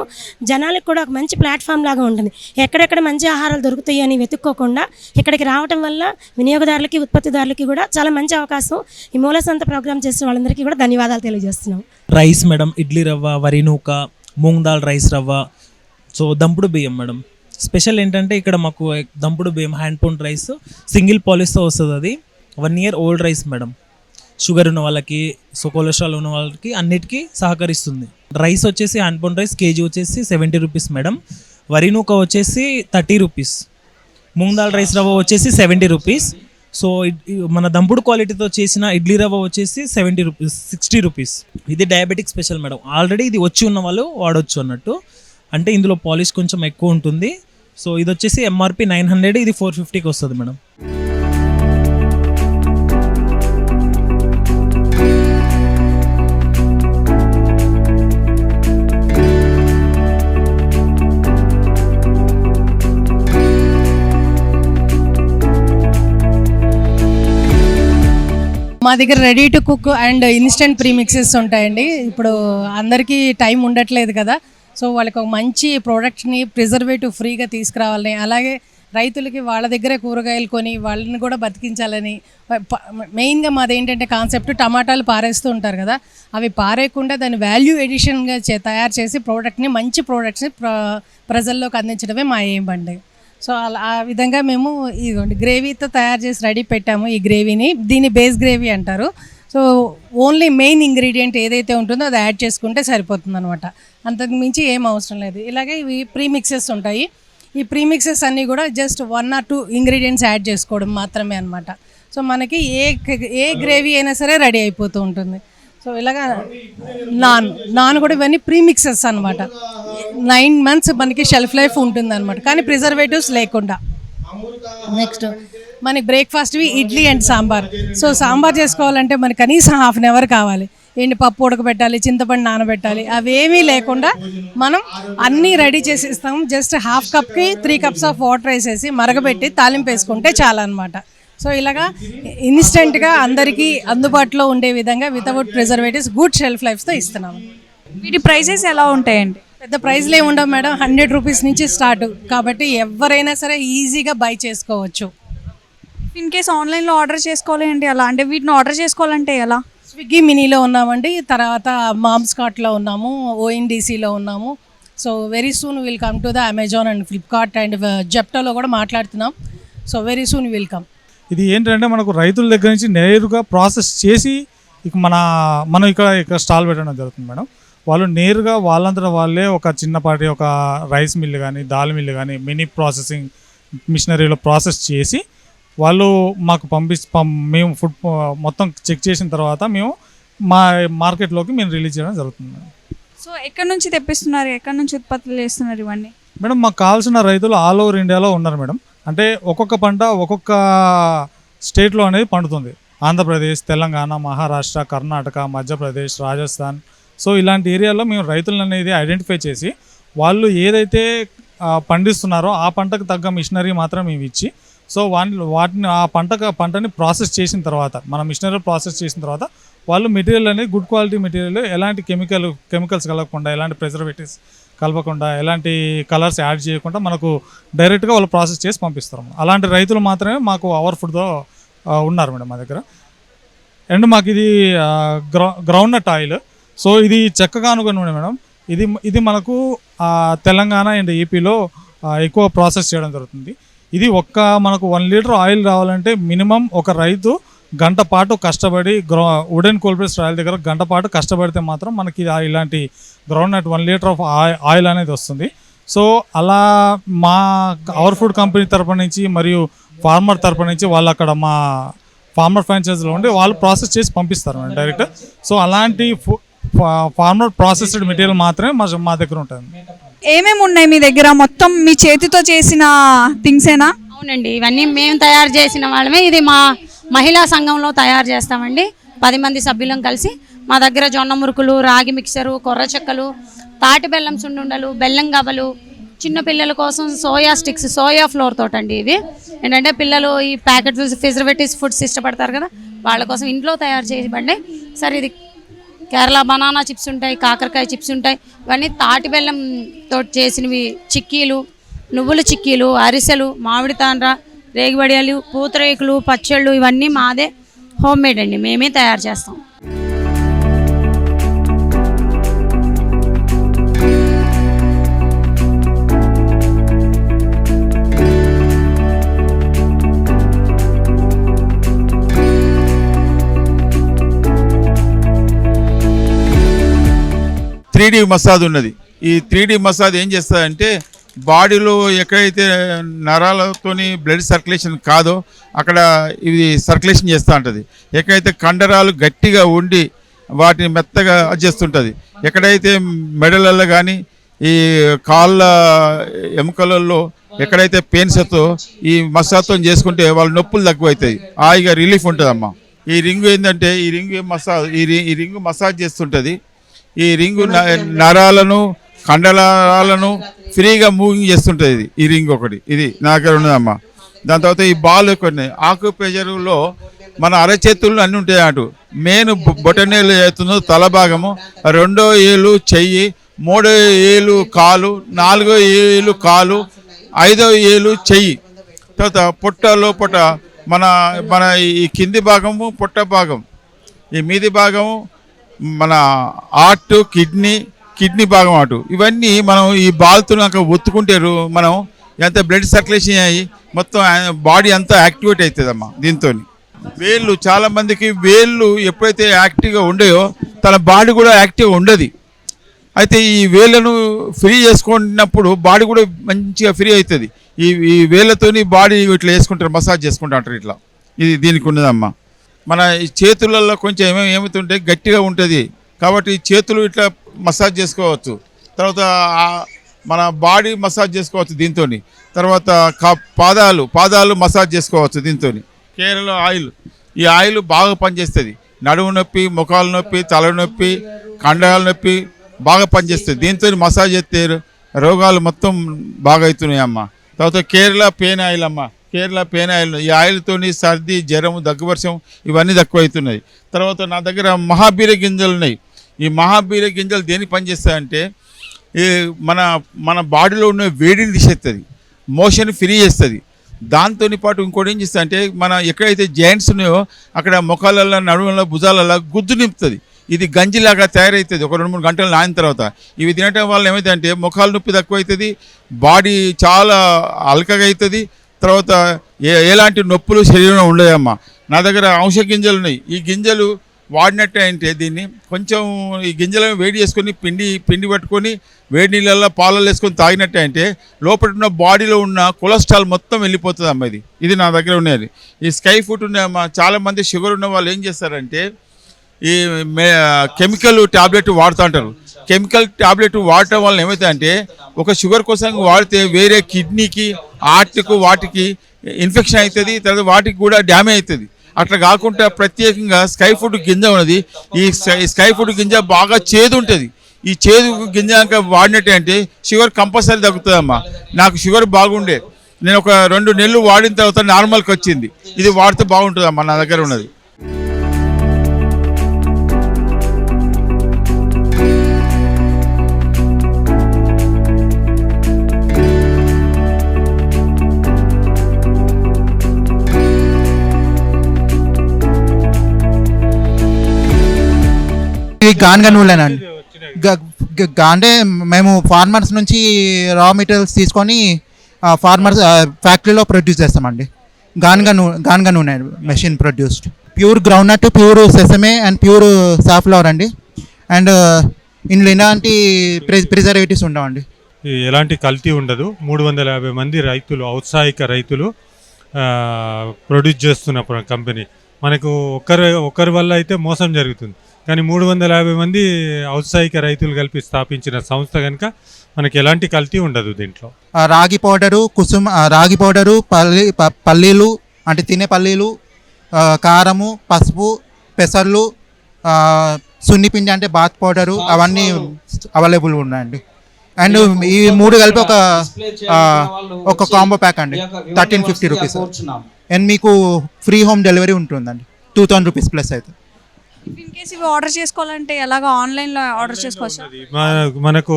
జనాలకు కూడా ఒక మంచి ప్లాట్ఫామ్ లాగా ఉంటుంది. ఎక్కడెక్కడ మంచి ఆహారాలు దొరుకుతాయి అని వెతుక్కోకుండా ఇక్కడికి రావడం వల్ల వినియోగదారులకి, ఉత్పత్తిదారులకి కూడా చాలా మంచి అవకాశం. ఈ మూల సంత ప్రోగ్రామ్ చేసిన వాళ్ళందరికీ కూడా ధన్యవాదాలు తెలియజేస్తున్నాం. రైస్ మేడం, ఇడ్లీ రవ్వ, వరి నూక, మూంగ్ దాల్ రైస్ రవ్వ, సో దంపుడు బియ్యం మేడం. స్పెషల్ ఏంటంటే ఇక్కడ మాకు దంపుడు బియ్యం హ్యాండ్ పౌండ్ రైస్ సింగిల్ పాలిష్తో వస్తుంది. అది 1 year old rice madam. Sugar ఉన్న వాళ్ళకి, సో కొలెస్ట్రాల్ ఉన్న వాళ్ళకి అన్నిటికీ సహకరిస్తుంది. రైస్ వచ్చేసి హ్యాండ్పౌండ్ రైస్ కేజీ వచ్చేసి 70 రూపీస్ మేడం. వరి నూక వచ్చేసి 30 రూపీస్. మూంగ్ దాల్ రైస్ రవ్వ వచ్చేసి 70 రూపీస్. సో మన దంపుడు క్వాలిటీతో చేసిన ఇడ్లీ రవ్వ వచ్చేసి 70 రూపీస్, 60 రూపీస్. ఇది డయాబెటిక్ స్పెషల్ మేడం. ఆల్రెడీ ఇది వచ్చి ఉన్న వాళ్ళు వాడొచ్చు అన్నట్టు, అంటే ఇందులో పాలిష్ కొంచెం ఎక్కువ ఉంటుంది. సో ఇది వచ్చేసి ఎంఆర్పి 900, ఇది 450కి వస్తుంది మేడం. మా దగ్గర ready to cook and instant ప్రీమిక్సెస్ ఉంటాయండి. ఇప్పుడు అందరికీ టైం ఉండట్లేదు కదా, సో వాళ్ళకి ఒక మంచి ప్రోడక్ట్ని ప్రిజర్వేటివ్ ఫ్రీగా తీసుకురావాలని, అలాగే రైతులకి వాళ్ళ దగ్గరే కూరగాయలు కొని వాళ్ళని కూడా బతికించాలని, మెయిన్గా మాది ఏంటంటే కాన్సెప్ట్, టమాటాలు పారేస్తూ ఉంటారు కదా, అవి పారేయకుండా దాన్ని వాల్యూ ఎడిషన్గా తయారు చేసి ప్రోడక్ట్ని, మంచి ప్రోడక్ట్స్ని ప్రజల్లోకి అందించడమే మా ఎయిమ్ అండి. సో అలా ఆ విధంగా మేము ఇదిగోండి గ్రేవీతో తయారు చేసి రెడీ పెట్టాము. ఈ గ్రేవీని, దీన్ని బేస్ గ్రేవీ అంటారు. సో ఓన్లీ మెయిన్ ఇంగ్రీడియంట్ ఏదైతే ఉంటుందో అది యాడ్ చేసుకుంటే సరిపోతుంది అనమాట, అంతకు మించి ఏం అవసరం లేదు. ఇలాగే ఇవి ప్రీమిక్సెస్ ఉంటాయి. ఈ ప్రీమిక్సెస్ అన్నీ కూడా జస్ట్ 1 or 2 ఇంగ్రీడియంట్స్ యాడ్ చేసుకోవడం మాత్రమే అనమాట. సో మనకి ఏ గ్రేవీ అయినా సరే రెడీ అయిపోతూ ఉంటుంది. సో ఇలాగా నాన్ కూడా ఇవన్నీ ప్రీమిక్సెస్ అనమాట. 9 months మనకి షెల్ఫ్ లైఫ్ ఉంటుంది అనమాట, కానీ ప్రిజర్వేటివ్స్ లేకుండా. నెక్స్ట్ మనకి బ్రేక్ఫాస్ట్వి ఇడ్లీ అండ్ సాంబార్. సో సాంబార్ చేసుకోవాలంటే మనకి కనీసం 1/2 hour కావాలి. ఏంటి, పప్పు ఉడకబెట్టాలి, చింతపండు నానబెట్టాలి, అవేమీ లేకుండా మనం అన్నీ రెడీ చేసి ఇస్తాము. జస్ట్ 1/2 cupకి 3 cups ఆఫ్ వాటర్ వేసేసి మరగబెట్టి తాలింపు వేసుకుంటే చాలా అనమాట. సో ఇలాగా ఇన్స్టెంట్గా అందరికీ అందుబాటులో ఉండే విధంగా వితౌట్ ప్రిజర్వేటివ్స్ గుడ్ షెల్ఫ్ లైఫ్తో ఇస్తున్నాము. వీటి ప్రైసెస్ ఎలా ఉంటాయండి? పెద్ద ప్రైస్లు ఏమి ఉండవు మేడం, 100 రూపీస్ నుంచి స్టార్ట్, కాబట్టి ఎవరైనా సరే ఈజీగా బై చేసుకోవచ్చు. ఇన్ కేస్ ఆన్లైన్లో ఆర్డర్ చేసుకోవాలి అంటే ఎలా, అంటే వీటిని ఆర్డర్ చేసుకోవాలంటే ఎలా? స్విగ్గీ మినీలో ఉన్నామండి, తర్వాత మామ్స్ కార్ట్లో ఉన్నాము, ఓఎన్డీసీలో ఉన్నాము. So very soon will come to the Amazon and Flipkart and జెప్టోలో కూడా మాట్లాడుతున్నాం. So very soon will come. ఇది ఏంటంటే మనకు రైతుల దగ్గర నుంచి నేరుగా ప్రాసెస్ చేసి ఇక మనం ఇక్కడ స్టాల్ పెట్టడం జరుగుతుంది మేడం. వాళ్ళు నేరుగా వాళ్ళంతటా వాళ్ళే ఒక చిన్నపాటి ఒక రైస్ మిల్లు కానీ, దాల్ మిల్లు కానీ, మినీ ప్రాసెసింగ్ మిషనరీలో ప్రాసెస్ చేసి వాళ్ళు మాకు మేము ఫుడ్ మొత్తం చెక్ చేసిన తర్వాత మేము మా మార్కెట్లోకి మేము రిలీజ్ చేయడం జరుగుతుంది. సో ఎక్కడి నుంచి తెప్పిస్తున్నారు, ఎక్కడి నుంచి ఉత్పత్తులు చేస్తున్నారు ఇవన్నీ? మేడం మాకు కావాల్సిన రైతులు ఆల్ ఓవర్ ఇండియాలో ఉన్నారు మేడం. అంటే ఒక్కొక్క పంట ఒక్కొక్క స్టేట్లో అనేది పండుతుంది. ఆంధ్రప్రదేశ్, తెలంగాణ, మహారాష్ట్ర, కర్ణాటక, మధ్యప్రదేశ్, రాజస్థాన్. సో ఇలాంటి ఏరియాలో మేము రైతులను అనేది ఐడెంటిఫై చేసి వాళ్ళు ఏదైతే పండిస్తున్నారో ఆ పంటకు తగ్గ మిషనరీ మాత్రం మేము ఇచ్చి, సో వాటిని ఆ పంటని ప్రాసెస్ చేసిన తర్వాత, మన మిషనరీ ప్రాసెస్ చేసిన తర్వాత వాళ్ళు మెటీరియల్ అనేది గుడ్ క్వాలిటీ మెటీరియల్, ఎలాంటి కెమికల్స్ కలగకుండా, ఎలాంటి ప్రిజర్వేటివ్స్ కలపకుండా, ఎలాంటి కలర్స్ యాడ్ చేయకుండా మనకు డైరెక్ట్గా వాళ్ళు ప్రాసెస్ చేసి పంపిస్తారు. అలాంటి రైతులు మాత్రమే మాకు అవర్ ఫుడ్తో ఉన్నారు మేడం మా దగ్గర. అండ్ మాకు ఇది గ్రౌండ్నట్ ఆయిల్. సో ఇది చెక్కగా అనుకుని మేడం, ఇది మనకు తెలంగాణ అండ్ ఏపీలో ఎక్కువ ప్రాసెస్ చేయడం జరుగుతుంది. ఇది మనకు 1 లీటర్ ఆయిల్ రావాలంటే మినిమం ఒక రైతు గంట పాటు కష్టపడి వుడెన్ కోల్ప్రెస్ రాయల్ దగ్గర గంట పాటు కష్టపడితే మాత్రం మనకి ఇలాంటి గ్రౌండ్నట్ 1 లీటర్ ఆఫ్ ఆయిల్ అనేది వస్తుంది. సో అలా మా అవర్ ఫుడ్ కంపెనీ తరపు నుంచి మరియు ఫార్మర్ తరపు నుంచి వాళ్ళు అక్కడ మా ఫార్మర్ ఫ్రాంచైజీలో ఉండి వాళ్ళు ప్రాసెస్ చేసి పంపిస్తారు మేడం డైరెక్ట్. సో అలాంటి ఫార్మర్ ప్రాసెస్డ్ మెటీరియల్ మాత్రమే మా దగ్గర ఉంటుంది. ఏమేమి ఉన్నాయి మీ దగ్గర? మొత్తం మీ చేతితో చేసిన థింగ్సేనా? అవునండి, ఇవన్నీ మేము తయారు చేసిన వాళ్ళమే. ఇది మా మహిళా సంఘంలో తయారు చేస్తామండి. 10 మంది సభ్యులం కలిసి. మా దగ్గర జొన్న మురుకులు, రాగి మిక్సరు, కొర్ర చెక్కలు, తాటి బెల్లం సున్నుండలు, బెల్లం గవ్వలు, చిన్న పిల్లల కోసం సోయా స్టిక్స్, సోయా ఫ్లోర్ తోటండి. ఇవి ఏంటంటే పిల్లలు ఈ ప్యాకెట్ ప్రిజర్వేటివ్స్ ఫుడ్స్ ఇష్టపడతారు కదా, వాళ్ళ కోసం ఇంట్లో తయారు చేయబడి. సరే, ఇది కేరళ బనానా చిప్స్ ఉంటాయి, కాకరకాయ చిప్స్ ఉంటాయి. ఇవన్నీ తాటి బెల్లంతో చేసినవి. చిక్కీలు, నువ్వుల చిక్కీలు, అరిసెలు, మామిడి తాండ్ర, రేగిబడియాలు, పూతరేకులు, పచ్చళ్ళు, ఇవన్నీ మాదే హోమ్ మేడ్ అండి, మేమే తయారు చేస్తాం. 3D మసాజ్ ఉన్నది. ఈ 3D మసాజ్ ఏం చేస్తుందంటే బాడీలో ఎక్కడైతే నరాలతోని బ్లడ్ సర్క్యులేషన్ కాదో అక్కడ ఇది సర్క్యులేషన్ చేస్తూ ఉంటుంది. ఎక్కడైతే కండరాలు గట్టిగా ఉండి వాటిని మెత్తగా చేస్తుంటుంది, ఎక్కడైతే మెడలలో కానీ ఈ కాళ్ళ ఎముకలలో ఎక్కడైతే పెయిన్స్ అవుతో ఈ మసాజ్తో చేసుకుంటే వాళ్ళ నొప్పులు తక్కువవుతాయి, హాయిగా రిలీఫ్ ఉంటుందమ్మా. ఈ రింగు ఏంటంటే ఈ రింగు మసాజ్ చేస్తుంటుంది. ఈ రింగు నరాలను కండరాలను ఫ్రీగా మూవింగ్ చేస్తుంటుంది. ఈ రింగ్ ఒకటి ఇది నా దగ్గర ఉన్నదమ్మా. దాని తర్వాత ఈ బాల్ కొన్ని ఆకుప్రెషర్లో మన అరచేతులు అన్నీ ఉంటాయి. అటు మెయిన్ బొటనేలు అవుతుందో తల భాగము, 2వ ఏలు చెయ్యి, 3వ ఏలు కాలు, 4వ ఏలు కాలు, 5వ ఏలు చెయ్యి. తర్వాత పొట్ట లోపట మన మన ఈ కింది భాగము పొట్ట భాగం, ఈ మీది భాగము మన హార్ట్, కిడ్నీ భాగం అటు. ఇవన్నీ మనం ఈ బాల్తో ఒత్తుకుంటే మనం ఎంత బ్లడ్ సర్క్యులేషన్ అయ్యి మొత్తం బాడీ అంతా యాక్టివేట్ అవుతుందమ్మా. దీంతో వేళ్ళు చాలామందికి వేళ్ళు ఎప్పుడైతే యాక్టివ్గా ఉండయో తన బాడీ కూడా యాక్టివ్గా ఉండదు. అయితే ఈ వేళ్ళను ఫ్రీ చేసుకున్నప్పుడు బాడీ కూడా మంచిగా ఫ్రీ అవుతుంది. ఈ వేళ్ళతోని బాడీ ఇట్లా వేసుకుంటారు, మసాజ్ చేసుకుంటా అంటారు ఇట్లా. ఇది దీనికి ఉన్నదమ్మా. మన ఈ చేతులలో కొంచెం ఏమవుతుంటే గట్టిగా ఉంటుంది కాబట్టి చేతులు ఇట్లా మసాజ్ చేసుకోవచ్చు. తర్వాత మన బాడీ మసాజ్ చేసుకోవచ్చు దీంతో. తర్వాత పాదాలు మసాజ్ చేసుకోవచ్చు దీంతో. కేరళ ఆయిల్, ఈ ఆయిల్ బాగా పనిచేస్తుంది. నడుము నొప్పి, ముఖాల నొప్పి, తలనొప్పి, కండరాల నొప్పి బాగా పనిచేస్తుంది. దీంతో మసాజ్ చేస్తే రోగాలు మొత్తం బాగా అవుతున్నాయి అమ్మ. తర్వాత కేరళ పెయిన్ ఆయిల్ అమ్మ, కేరళ పెయిన్ ఆయిల్. ఈ ఆయిల్తోని సర్ది, జ్వరం, దగ్గువర్షం ఇవన్నీ తక్కువ అవుతున్నాయి. తర్వాత నా దగ్గర మహాబీర గింజలు ఉన్నాయి. ఈ మహాబీర గింజలు దేనికి పనిచేస్తాయంటే ఈ మన బాడీలో ఉన్న వేడిని తీసేస్తుంది, మోషన్ ఫ్రీ చేస్తుంది. దాంతో పాటు ఇంకోటి ఏం చేస్తుంది అంటే మన ఎక్కడైతే జాయింట్స్ ఉన్నాయో అక్కడ మొఖాలలో, నడుములలో, భుజాలలో గుజ్జు నింపుతుంది. ఇది గంజిలాగా తయారవుతుంది ఒక 2-3 గంటలు నానిన తర్వాత. ఇవి తినటం వల్ల ఏమవుతుందంటే మొఖాల నొప్పి తక్కువ అవుతుంది, బాడీ చాలా అలకగా అవుతుంది. తర్వాత ఎలాంటి నొప్పులు శరీరంలో ఉండదమ్మా. నా దగ్గర ఔషధ గింజలు ఉన్నాయి. ఈ గింజలు వాడినట్టే అంటే దీన్ని కొంచెం ఈ గింజలను వేడి చేసుకొని పిండి పట్టుకొని వేడి నీళ్ళల్లో పాలల్లో వేసుకొని తాగినట్టే అంటే లోపల ఉన్న బాడీలో ఉన్న కొలెస్ట్రాల్ మొత్తం వెళ్ళిపోతుంది అమ్మ. ఇది నా దగ్గర ఉన్నది. ఈ స్కై ఫుడ్ ఉన్నాయమ్మా. చాలామంది షుగర్ ఉన్న వాళ్ళు ఏం చేస్తారంటే ఈ కెమికల్ ట్యాబ్లెట్ వాడుతూ ఉంటారు. కెమికల్ ట్యాబ్లెట్ వాడటం వల్ల ఏమవుతుందంటే ఒక షుగర్ కోసం వాడితే వేరే కిడ్నీకి, హార్ట్కు వాటికి ఇన్ఫెక్షన్ అవుతుంది, తర్వాత వాటికి కూడా డ్యామేజ్ అవుతుంది. అట్లా కాకుండా ప్రత్యేకంగా స్కై ఫుడ్ గింజ ఉన్నది. ఈ స్కై ఫుడ్ గింజ బాగా చేదు ఉంటుంది. ఈ చేదు గింజ వాడినట్టే అంటే షుగర్ కంపల్సరీ తగ్గుతుందమ్మా. నాకు షుగర్ బాగుండే, నేను ఒక 2 నెలలు వాడిన తర్వాత నార్మల్కి వచ్చింది. ఇది వాడితే బాగుంటుందమ్మా. నా దగ్గర ఉన్నది. గాన్గా నూనెనండి. అంటే మేము ఫార్మర్స్ నుంచి రా మెటీరియల్స్ తీసుకొని ఫార్మర్స్ ఫ్యాక్టరీలో ప్రొడ్యూస్ చేస్తామండి. గాన్గా నూనె machine produced. Pure groundnut, pure sesame and pure safflower అండి. అండ్ ఇందులో ఎలాంటి ప్రిజర్వేటివ్స్ ఉండవండి. ఎలాంటి కల్తీ ఉండదు. 350 మంది రైతులు, ఔత్సాహిక రైతులు ప్రొడ్యూస్ చేస్తున్న కంపెనీ. మనకు ఒకరి వల్ల అయితే మోసం జరుగుతుంది, కానీ 350 మంది ఔత్సాహిక రైతులు కలిపి స్థాపించిన సంస్థ కనుక మనకి ఎలాంటి కల్తీ ఉండదు దీంట్లో. రాగి పౌడరు, రాగి పౌడరు, పల్లీలు అంటే తినే పల్లీలు, కారము, పసుపు, పెసర్లు, సున్నిపిండి అంటే బాత్ పౌడరు అవన్నీ అవైలబుల్ ఉన్నాయండి. అండ్ ఈ 3 కలిపి ఒక కాంబో ప్యాక్ అండి, 1350 రూపీస్. అండ్ మీకు ఫ్రీ హోమ్ డెలివరీ ఉంటుందండి, 2000 రూపీస్ ప్లస్ అయితే. ఇన్ కేస్ ఇవి ఆర్డర్ చేసుకోవాలంటే ఎలాగ ఆన్లైన్లో ఆర్డర్ చేసుకోవచ్చు? మనకు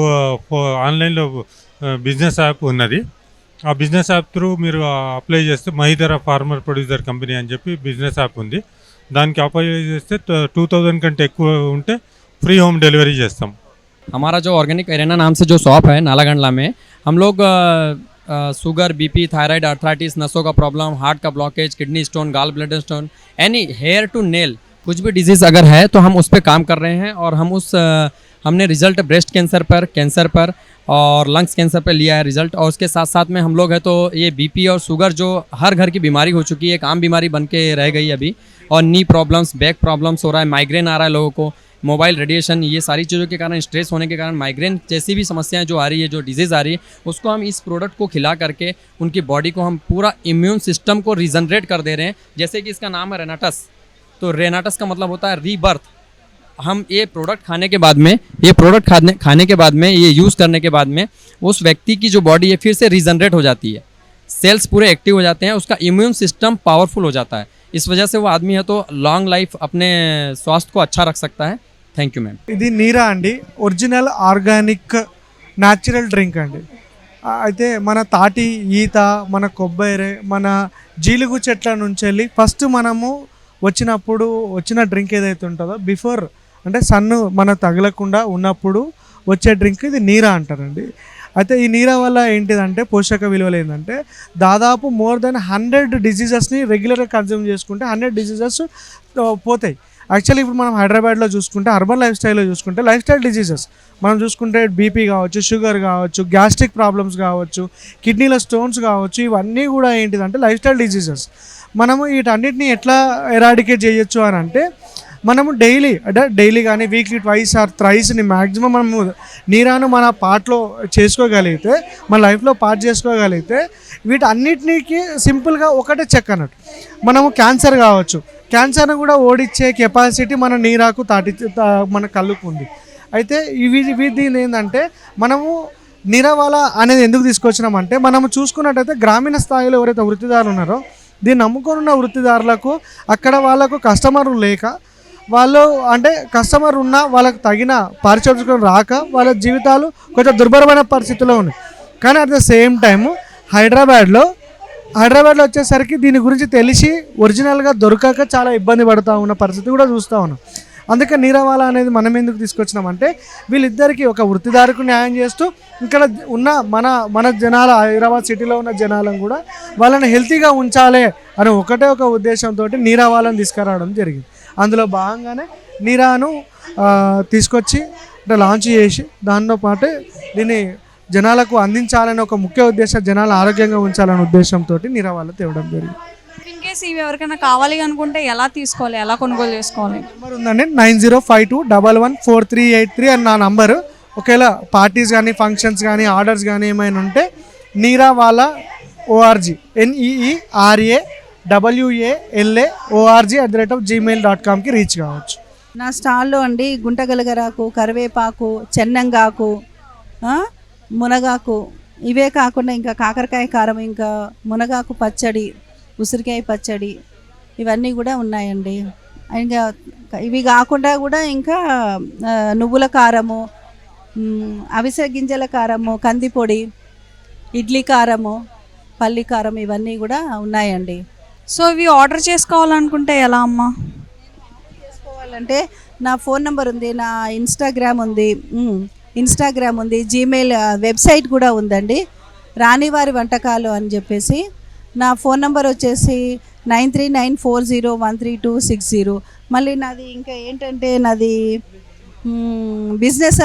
ఆన్లైన్లో బిజినెస్ యాప్ ఉన్నది. ఆ బిజినెస్ యాప్ త్రూ మీరు అప్లై చేస్తే మహిధర ఫార్మర్ ప్రొడ్యూసర్ కంపెనీ అని చెప్పి బిజినెస్ యాప్ ఉంది. దానికి అప్లై చేస్తే 2000 కంటే ఎక్కువ ఉంటే ఫ్రీ होम डिलीवरी చేస్తాం. हमारा जो ऑर्गेनिक एरेना नाम से जो शॉप है नालागंडला में, हम लोग शुगर, बीपी, थायराइड, अर्थराइटिस, नसों का प्रॉब्लम, हार्ट का blockage, kidney stone, gall bladder stone, any hair to nail कुछ भी डिजीज़ अगर है तो हम उस पर काम कर रहे हैं. और हमने रिजल्ट ब्रेस्ट कैंसर पर और लंग्स कैंसर पर लिया है रिजल्ट। और उसके साथ साथ में हम लोग हैं तो ये बीपी और शुगर जो हर घर की बीमारी हो चुकी है, एक आम बीमारी बन के रह गई अभी। और नी प्रॉब्लम्स, बैक प्रॉब्लम्स हो रहा है, माइग्रेन आ रहा है लोगों को, मोबाइल रेडिएशन, ये सारी चीज़ों के कारण, स्ट्रेस होने के कारण माइग्रेन जैसी भी समस्याएं जो आ रही है, जो डिजीज़ आ रही है, उसको हम इस प्रोडक्ट को खिला करके उनकी बॉडी को हम पूरा इम्यून सिस्टम को रिजनरेट कर दे रहे हैं। जैसे कि इसका नाम है रेनाटस, तो रेनाटस का मतलब होता है रीबर्थ। हम ये प्रोडक्ट खाने के बाद में, खाने के बाद में, ये यूज़ करने के बाद में उस व्यक्ति की जो बॉडी है फिर से रिजनरेट हो जाती है, सेल्स पूरे एक्टिव हो जाते हैं, उसका इम्यून सिस्टम पावरफुल हो जाता है। इस वजह से वो आदमी है तो लॉन्ग लाइफ अपने स्वास्थ्य को अच्छा रख सकता है। Thank you ma'am. ఇది నీరా అండి, ఒరిజినల్ ఆర్గానిక్ న్యాచురల్ డ్రింక్ అండి. అయితే మన తాటి ఈత, మన కొబ్బరి, మన జీలుగు చెట్ల నుంచి వెళ్ళి ఫస్ట్ మనము వచ్చిన డ్రింక్ ఏదైతే ఉంటుందో బిఫోర్ అంటే సన్ను మన తగలకుండా ఉన్నప్పుడు వచ్చే డ్రింక్ ఇది నీరా అంటారండి. అయితే ఈ నీరా వల్ల ఏంటిదంటే పోషక విలువలు ఏంటంటే దాదాపు మోర్ దెన్ 100 డిజీజెస్ని రెగ్యులర్గా కన్జ్యూమ్ చేసుకుంటే 100 డిజీజెస్ పోతాయి. యాక్చువల్లీ ఇప్పుడు మనం హైదరాబాద్లో చూసుకుంటే, అర్బన్ లైఫ్ స్టైల్లో చూసుకుంటే, లైఫ్ స్టైల్ డిజీజెస్ మనం చూసుకుంటే బీపీ కావచ్చు, షుగర్ కావచ్చు, గ్యాస్ట్రిక్ ప్రాబ్లమ్స్ కావచ్చు, కిడ్నీలో స్టోన్స్ కావచ్చు, ఇవన్నీ కూడా ఏంటిదంటే లైఫ్ స్టైల్ డిజీజెస్. మనము వీటన్నిటిని ఎట్లా ఎరాడికేట్ చేయొచ్చు అని అంటే, మనము డైలీ కానీ వీక్లీ ట్వైస్ ఆర్ థ్రైస్ని మ్యాక్సిమం మనము నీరాను మన పార్ట్లో చేసుకోగలిగితే, మన లైఫ్లో పార్ట్ చేసుకోగలిగితే, వీటన్నిటికి సింపుల్గా ఒకటే చెక్ అన్నట్టు. మనము క్యాన్సర్ కావచ్చు, క్యాన్సర్ని కూడా ఓడించే కెపాసిటీ మన నీరాకు మన కళ్ళుకు ఉంది. అయితే దీని ఏంటంటే మనము నీరావాల అనేది ఎందుకు తీసుకొచ్చినామంటే, మనము చూసుకున్నట్టయితే గ్రామీణ స్థాయిలో ఎవరైతే వృత్తిదారులు ఉన్నారో, దీన్ని నమ్ముకొని ఉన్న వృత్తిదారులకు అక్కడ వాళ్ళకు కస్టమర్ లేక, వాళ్ళు అంటే కస్టమర్ ఉన్నా వాళ్ళకు తగిన పారితోషికం రాక వాళ్ళ జీవితాలు కొంచెం దుర్భరమైన పరిస్థితిలో ఉన్నాయి. కానీ అట్ ద సేమ్ టైము హైదరాబాద్లో వచ్చేసరికి దీని గురించి తెలిసి ఒరిజినల్గా దొరకక చాలా ఇబ్బంది పడుతూ ఉన్న పరిస్థితి కూడా చూస్తూ ఉన్నాం. అందుకే నీరావాలా అనేది మనం ఎందుకు తీసుకొచ్చినామంటే, వీళ్ళిద్దరికీ ఒక వృత్తిదారుకు న్యాయం చేస్తూ ఇక్కడ ఉన్న మన జనాల, హైదరాబాద్ సిటీలో ఉన్న జనాలను కూడా వాళ్ళని హెల్తీగా ఉంచాలి అని ఒకటే ఒక ఉద్దేశంతో నీరావాలను తీసుకురావడం జరిగింది. అందులో భాగంగానే నీరాను తీసుకొచ్చి అంటే లాంచ్ చేసి, దాంతో పాటు దీన్ని జనాలకు అందించాలని ఒక ముఖ్య ఉద్దేశం, జనాలు ఆరోగ్యంగా ఉంచాలనే ఉద్దేశంతో నీరావాల తేవడం జరిగింది. ఇన్ కేసు ఇవి ఎవరికైనా కావాలి అనుకుంటే ఎలా తీసుకోవాలి, ఎలా కొనుగోలు చేసుకోవాలి? నెంబర్ ఉందండి 9052114383 అని నా నంబరు. ఒకవేళ పార్టీస్ కానీ, ఫంక్షన్స్ కానీ, ఆర్డర్స్ కానీ ఏమైనా ఉంటే నీరావాలా ORG NEERAWALAORG@gmail.comకి రీచ్ కావచ్చు. నా స్టాల్లో అండి గుంటగలగరాకు, కరివేపాకు, చెన్నంగాకు, మునగాకు, ఇవే కాకుండా ఇంకా కాకరకాయ కారం, ఇంకా మునగాకు పచ్చడి, ఉసిరికాయ పచ్చడి, ఇవన్నీ కూడా ఉన్నాయండి. ఇంకా ఇవి కాకుండా కూడా ఇంకా నువ్వుల కారము, అవిసె గింజల కారము, కందిపొడి, ఇడ్లీ కారము, పల్లి కారం, ఇవన్నీ కూడా ఉన్నాయండి. సో ఇవి ఆర్డర్ చేసుకోవాలనుకుంటే ఎలా అమ్మా? చేసుకోవాలంటే నా ఫోన్ నెంబర్ ఉంది, నా ఇన్స్టాగ్రామ్ ఉంది, జీమెయిల్ వెబ్సైట్ కూడా ఉందండి, రాణివారి వంటకాలు అని చెప్పేసి. నా ఫోన్ నెంబర్ వచ్చేసి 9394013260. మళ్ళీ నాది ఇంకా ఏంటంటే నాది బిజినెస్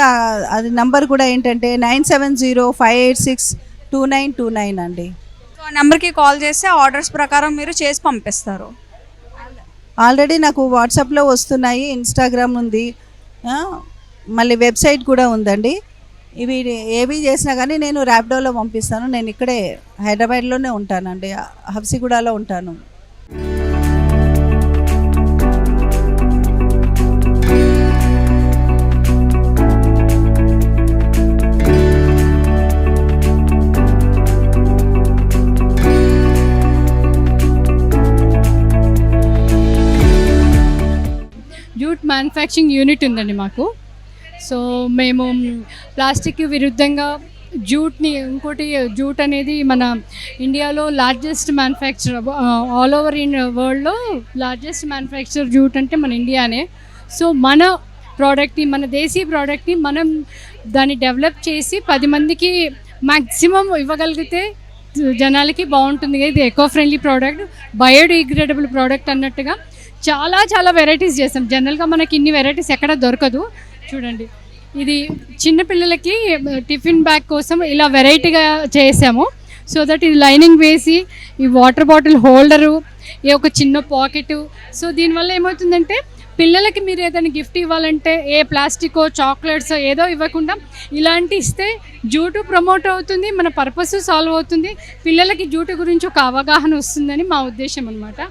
అది నంబర్ కూడా ఏంటంటే 9705862929 అండి. సో ఆ నెంబర్కి కాల్ చేస్తే ఆర్డర్స్ ప్రకారం మీరు చేసి పంపిస్తారు. ఆల్రెడీ నాకు వాట్సాప్లో వస్తున్నాయి, ఇన్స్టాగ్రామ్ ఉంది, మళ్ళీ వెబ్సైట్ కూడా ఉందండి. ఇవి ఏవి చేసినా కానీ నేను ర్యాపిడోలో పంపిస్తాను. నేను ఇక్కడే హైదరాబాద్లోనే ఉంటానండి, హబ్సిగూడలో ఉంటాను. జూట్ మ్యానుఫ్యాక్చరింగ్ యూనిట్ ఉందండి మాకు. సో మేము ప్లాస్టిక్ విరుద్ధంగా ఇంకోటి జూట్ అనేది మన ఇండియాలో largest manufacture, all over in వరల్డ్లో లార్జెస్ట్ మ్యానుఫ్యాక్చర్ జూట్ అంటే మన ఇండియానే. సో మన ప్రోడక్ట్ని, మన దేశీ ప్రోడక్ట్ని మనం దాన్ని డెవలప్ చేసి 10 మందికి మ్యాక్సిమం ఇవ్వగలిగితే జనాలకి బాగుంటుంది. ఇది eco friendly product, biodegradable product అన్నట్టుగా చాలా వెరైటీస్ చేస్తాం. జనరల్గా మనకి ఇన్ని వెరైటీస్ ఎక్కడ దొరకదు. చూడండి, ఇది చిన్నపిల్లలకి టిఫిన్ బ్యాగ్ కోసం ఇలా వెరైటీగా చేసాము. సో దట్ ఇది లైనింగ్ వేసి ఈ వాటర్ బాటిల్ హోల్డరు, ఈ ఒక చిన్న పాకెటు. సో దీనివల్ల ఏమవుతుందంటే పిల్లలకి మీరు ఏదైనా గిఫ్ట్ ఇవ్వాలంటే ఏ ప్లాస్టికో చాక్లెట్స్ ఏదో ఇవ్వకుండా ఇలాంటి ఇస్తే జూటు ప్రమోట్ అవుతుంది, మన పర్పస్ సాల్వ్ అవుతుంది, పిల్లలకి జూటు గురించి ఒక అవగాహన వస్తుందని మా ఉద్దేశం అనమాట.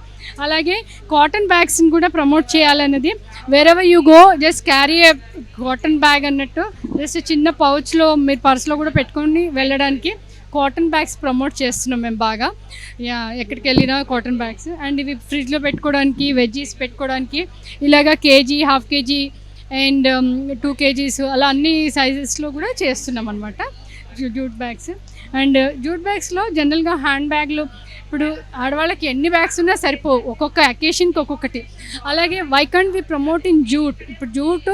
అలాగే కాటన్ బ్యాగ్స్ని కూడా ప్రమోట్ చేయాలన్నది. Wherever you go just carry A cotton bag అన్నట్టు, జస్ట్ చిన్న పౌచ్లో మీరు పర్స్లో కూడా పెట్టుకొని వెళ్ళడానికి కాటన్ బ్యాగ్స్ ప్రమోట్ చేస్తున్నాం మేము బాగా. ఎక్కడికి వెళ్ళినా కాటన్ బ్యాగ్స్. అండ్ ఇవి ఫ్రిడ్జ్లో పెట్టుకోవడానికి, వెజ్జీస్ పెట్టుకోవడానికి ఇలాగా KG, half KG and 2 kgs అలా అన్ని సైజెస్లో కూడా చేస్తున్నాం అనమాట జూట్ బ్యాగ్స్. అండ్ జూట్ బ్యాగ్స్లో జనరల్గా హ్యాండ్ బ్యాగ్లు ఇప్పుడు ఆడవాళ్ళకి ఎన్ని బ్యాగ్స్ ఉన్నా సరిపోవు, ఒక్కొక్క అకేషన్కి ఒక్కొక్కటి. అలాగే why can't we promote in jute? ఇప్పుడు jute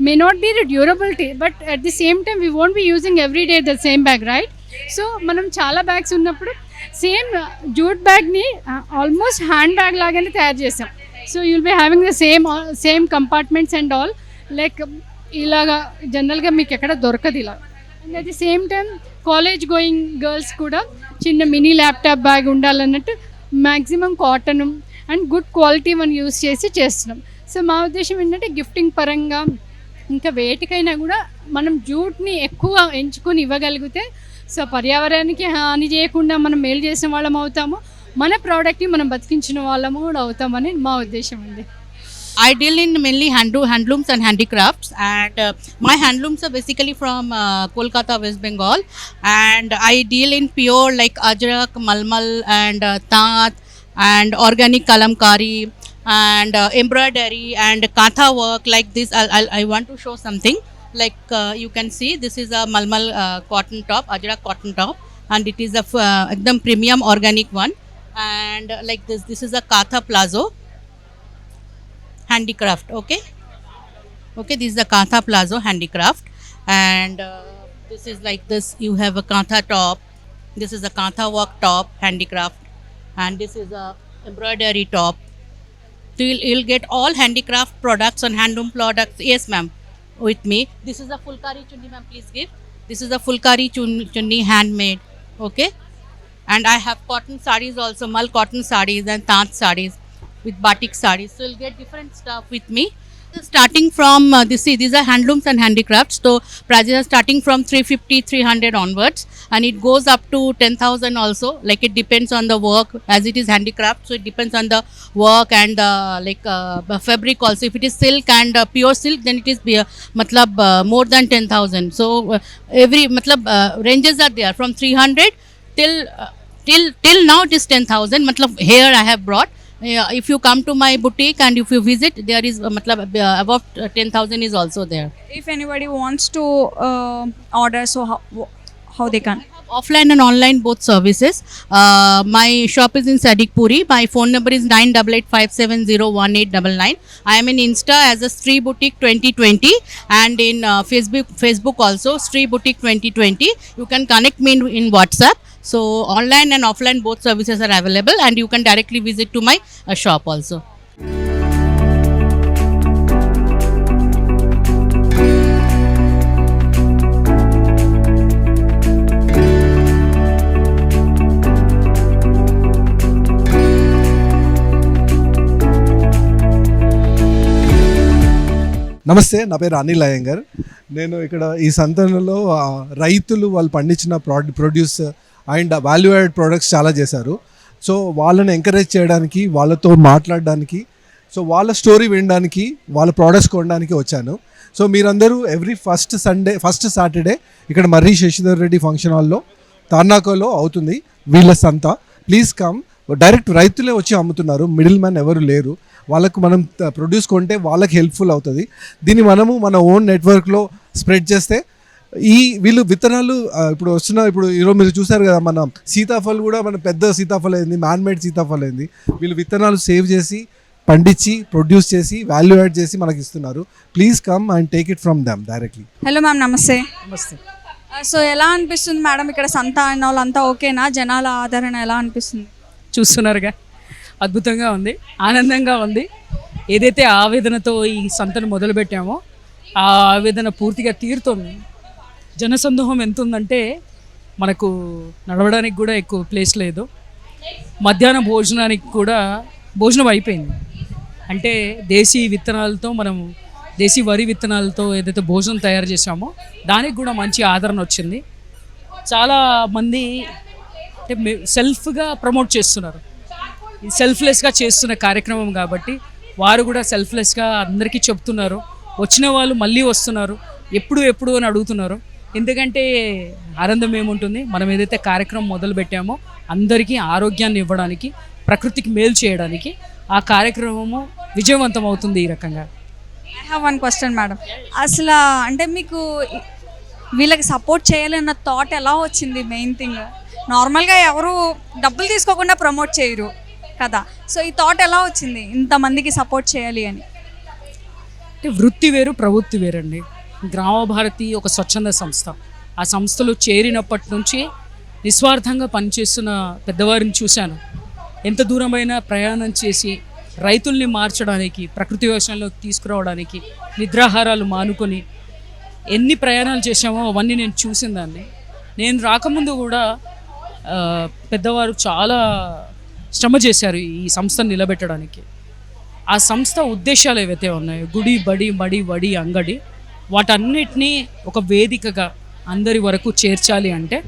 may not be the durability, but at the same time we won't be using every day the same bag, right? So మనం చాలా బ్యాగ్స్ ఉన్నప్పుడు సేమ్ జూట్ బ్యాగ్ని ఆల్మోస్ట్ హ్యాండ్ బ్యాగ్ లాగానే తయారు చేసాం. So you'll be having the same compartments and all, like ఇలాగా జనరల్గా మీకు ఎక్కడ దొరకదు ఇలా. And at the same time college going girls కూడా చిన్న మినీ ల్యాప్టాప్ బ్యాగ్ ఉండాలన్నట్టు maximum cotton and good quality మనం యూస్ చేసి చేస్తున్నాం. సో మా ఉద్దేశం ఏంటంటే గిఫ్టింగ్ పరంగా ఇంకా వేటికైనా కూడా మనం జూట్ని ఎక్కువ ఎంచుకొని ఇవ్వగలిగితే సో పర్యావరణానికి హాని చేయకుండా మనం మేలు చేసిన వాళ్ళం అవుతాము, మన ప్రోడక్ట్ని మనం బతికించిన వాళ్ళము కూడా అవుతామని మా ఉద్దేశం అండి. I deal in mainly handlooms and handicrafts, and my handlooms are basically from Kolkata, West Bengal, and I deal in pure like ajrak, malmal and taat and organic kalamkari and embroidery and katha work like this. I want to show something like you can see this is a malmal cotton top, ajrak cotton top, and it is a ekdam premium organic one, and like this is a katha plazo handicraft. Okay, this is the katha plazo handicraft, and this is like this. You have a katha top, this is a katha work top handicraft, and this is a embroidery top. So you'll get all handicraft products and handloom products. Yes ma'am, with me. This is a fulkari chunni ma'am, please give. This is a fulkari chunni handmade. Okay, and I have cotton sarees also, mal cotton sarees and taat sarees with batik sarees. So you'll get different stuff with me. Starting from these are handlooms and handicrafts. So prices are starting from 350, 300 onwards, and it goes up to 10,000 also. Like it depends on the work, as it is handicraft. So it depends on the work and the fabric also. If it is silk and pure silk, then it is more than 10,000. So every ranges are there from 300 till now it is 10,000. Here I have brought. If you come to my boutique and if you visit, there is above 10,000 is also there. If anybody wants to order, so how they can? Offline and online both services. My shop is in Sadikpuri. My phone number is 9885701899. I am in Insta as a Stree Boutique 2020, and in Facebook also Stree Boutique 2020. You can connect me in WhatsApp. So online and offline both services are available, and you can directly visit to my shop also. నమస్తే, నా పేరు అనిల్ అయ్యంగర్. నేను ఇక్కడ ఈ సంతలో రైతులు వాళ్ళు పండించిన produce and value added products చాలా చేశారు. సో వాళ్ళని ఎంకరేజ్ చేయడానికి, వాళ్ళతో మాట్లాడడానికి, సో వాళ్ళ స్టోరీ వినడానికి, వాళ్ళ ప్రోడక్ట్స్ కొనడానికి వచ్చాను. సో మీరందరూ ఎవ్రీ ఫస్ట్ సాటర్డే ఇక్కడ మర్రి శశిధర్ రెడ్డి ఫంక్షన్ హాల్లో తార్నాకలో అవుతుంది వీళ్ళ సంత. Please come. డైరెక్ట్ రైతులే వచ్చి అమ్ముతున్నారు, మిడిల్ మ్యాన్ ఎవరు లేరు. వాళ్ళకు మనం ప్రొడ్యూస్ కొంటే వాళ్ళకి హెల్ప్ఫుల్ అవుతుంది. దీన్ని మనము మన ఓన్ నెట్వర్క్లో స్ప్రెడ్ చేస్తే వీళ్ళు విత్తనాలు ఇప్పుడు ఈరోజు మీరు చూసారు కదా, మన సీతాఫల్ కూడా మన పెద్ద సీతాఫల్ అయింది, మ్యాన్మేడ్ సీతాఫల్ అయింది. వీళ్ళు విత్తనాలు సేవ్ చేసి పండించి ప్రొడ్యూస్ చేసి వాల్యూ యాడ్ చేసి మనకి ఇస్తున్నారు. Please come and take it from them directly. Hello ma'am, నమస్తే. నమస్తే. సో ఎలా అనిపిస్తుంది మేడం ఇక్కడ సంత అన్న వాళ్ళంతా ఓకేనా? జనాల ఆదరణ ఎలా అనిపిస్తుంది? చూస్తున్నారుగా, అద్భుతంగా ఉంది, ఆనందంగా ఉంది. ఏదైతే ఆవేదనతో ఈ సంతను మొదలుపెట్టామో ఆ ఆవేదన పూర్తిగా తీరుతోంది. జనసందోహం ఎంత ఉందంటే మనకు నడవడానికి కూడా ఎక్కువ ప్లేస్ లేదు. మధ్యాహ్నం భోజనానికి కూడా భోజనం అయిపోయింది. అంటే దేశీ విత్తనాలతో మనం దేశీ వరి విత్తనాలతో ఏదైతే భోజనం తయారు చేసామో దానికి కూడా మంచి ఆదరణ వచ్చింది. చాలా మంది అంటే సెల్ఫ్గా ప్రమోట్ చేస్తున్నారు. సెల్ఫ్లెస్గా చేస్తున్న కార్యక్రమం కాబట్టి వారు కూడా సెల్ఫ్లెస్గా అందరికీ చెప్తున్నారు. వచ్చిన వాళ్ళు మళ్ళీ వస్తున్నారు, ఎప్పుడు అని అడుగుతున్నారు. ఎందుకంటే ఆనందం ఏముంటుంది, మనం ఏదైతే కార్యక్రమం మొదలు పెట్టామో అందరికీ ఆరోగ్యాన్ని ఇవ్వడానికి, ప్రకృతికి మేలు చేయడానికి ఆ కార్యక్రమము విజయవంతం అవుతుంది ఈ రకంగా. I have one question madam. అసలు అంటే మీకు వీళ్ళకి సపోర్ట్ చేయాలన్న థాట్ ఎలా వచ్చింది? మెయిన్ థింగ్ నార్మల్గా ఎవరు డబ్బులు తీసుకోకుండా ప్రమోట్ చేయరు కదా, సో ఈ థాట్ ఎలా వచ్చింది ఇంతమందికి సపోర్ట్ చేయాలి అని? అంటే వృత్తి వేరు, ప్రవృత్తి వేరండి. గ్రామ భారతి ఒక స్వచ్ఛంద సంస్థ. ఆ సంస్థలో చేరినప్పటి నుంచి నిస్వార్థంగా పనిచేస్తున్న పెద్దవారిని చూశాను. ఎంత దూరమైనా ప్రయాణం చేసి రైతుల్ని మార్చడానికి, ప్రకృతి వ్యవసాయంలోకి తీసుకురావడానికి నిద్రాహారాలు మానుకొని ఎన్ని ప్రయాణాలు చేశామో అవన్నీ నేను చూసిన దాన్ని. నేను రాకముందు కూడా పెద్దవారు చాలా శ్రమ చేశారు ఈ సంస్థను నిలబెట్టడానికి. ఆ సంస్థ ఉద్దేశాలు ఏవైతే ఉన్నాయో, గుడి, బడి, మడి, వడి, అంగడి, వాటన్నిటినీ ఒక వేదికగా అందరి వరకు చేర్చాలి అంటే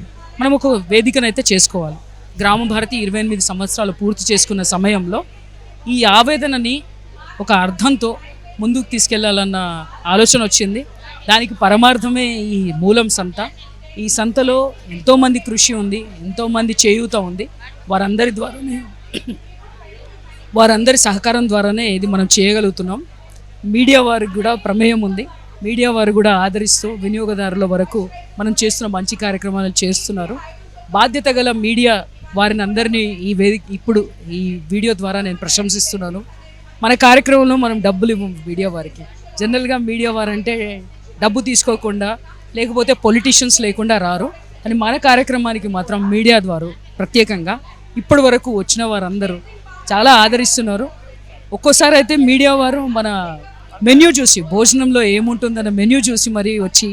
మనం ఒక వేదికనైతే చేసుకోవాలి. గ్రామ భారతి 28 సంవత్సరాలు పూర్తి చేసుకున్న సమయంలో ఈ ఆవేదనని ఒక అర్థంతో ముందుకు తీసుకెళ్లాలన్న ఆలోచన వచ్చింది. దానికి పరమార్థమే ఈ మూలం సంత. ఈ సంతలో ఎంతోమంది కృషి ఉంది, ఎంతోమంది చేయూత ఉంది. వారందరి సహకారం ద్వారానే ఇది మనం చేయగలుగుతున్నాం. మీడియా వారికి కూడా ప్రమేయం ఉంది. మీడియా వారు కూడా ఆదరిస్తూ వినియోగదారుల వరకు మనం చేస్తున్న మంచి కార్యక్రమాలు చేస్తున్నారు. బాధ్యత గల మీడియా వారిని అందరినీ ఇప్పుడు ఈ వీడియో ద్వారా నేను ప్రశంసిస్తున్నాను. మన కార్యక్రమంలో మనం డబ్బులు ఇవ్వం మీడియా వారికి. జనరల్గా మీడియా వారంటే డబ్బు తీసుకోకుండా, లేకపోతే పొలిటీషియన్స్ లేకుండా రారు. అని మన కార్యక్రమానికి మాత్రం మీడియా ద్వారా ప్రత్యేకంగా ఇప్పటి వరకు వచ్చిన వారందరూ చాలా ఆదరిస్తున్నారు. ఒక్కోసారి అయితే మీడియా వారు మన మెన్యూ చూసి, భోజనంలో ఏముంటుందన్న మెన్యూ చూసి మరీ వచ్చి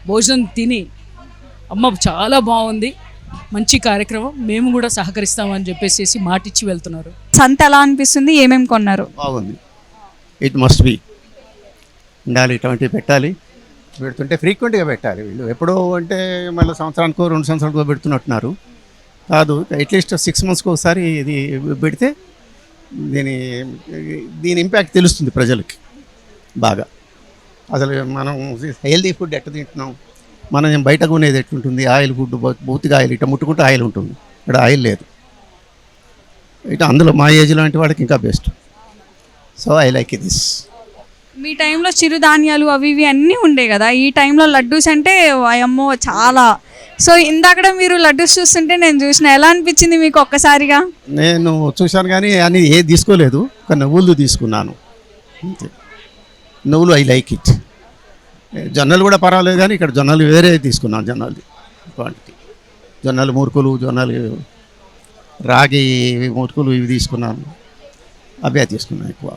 భోజనం తిని, అమ్మ చాలా బాగుంది, మంచి కార్యక్రమం, మేము కూడా సహకరిస్తామని చెప్పేసి మాటిచ్చి వెళ్తున్నారు. సంత ఎలా అనిపిస్తుంది? ఏమేమి కొన్నారు? బాగుంది. ఇట్ మస్ట్ బి ఉండాలి, ఇటువంటివి పెట్టాలి. పెడుతుంటే ఫ్రీక్వెంట్గా పెట్టాలి. వీళ్ళు ఎప్పుడో అంటే మళ్ళీ సంవత్సరానికో 2 సంవత్సరాలకో పెడుతున్నట్టున్నారు కాదు. అట్లీస్ట్ 6 మంత్స్కి ఒకసారి ఇది పెడితే దీని ఇంపాక్ట్ తెలుస్తుంది ప్రజలకి బాగా. అసలు మనం హెల్తీ ఫుడ్ ఎట్లా తింటున్నాం, మనం బయట కొనేది ఎట్లుంటుంది, ఆయిల్ ఫుడ్, పూర్తిగా ఆయిల్, ఇట్లా ముట్టుకుంటే ఆయిల్ ఉంటుంది, ఇక్కడ ఆయిల్ లేదు. ఇట్లా అందులో మా ఏజ్ లాంటి వాడికి ఇంకా best. So I like this. మీ టైంలో చిరుధాన్యాలు అవి ఇవి అన్నీ ఉండే కదా, ఈ టైంలో లడ్డూస్ అంటే అమ్మో చాలా. సో ఇందాక మీరు లడ్డూస్ చూస్తుంటే నేను చూసిన, ఎలా అనిపించింది మీకు ఒక్కసారిగా? నేను చూశాను కానీ అని ఏది తీసుకోలేదు, కానీ నువ్వులు తీసుకున్నాను అంతే. నువ్వులు ఐ లైక్ ఇట్. జొన్నలు కూడా పర్వాలేదు కానీ ఇక్కడ జొన్నలు వేరే తీసుకున్నాను. జొన్నలు క్వాంటిటీ, జొన్నలు మురుకులు, జొన్నలు రాగి మురుకులు ఇవి తీసుకున్నాను. అవే తీసుకున్నాను ఎక్కువ.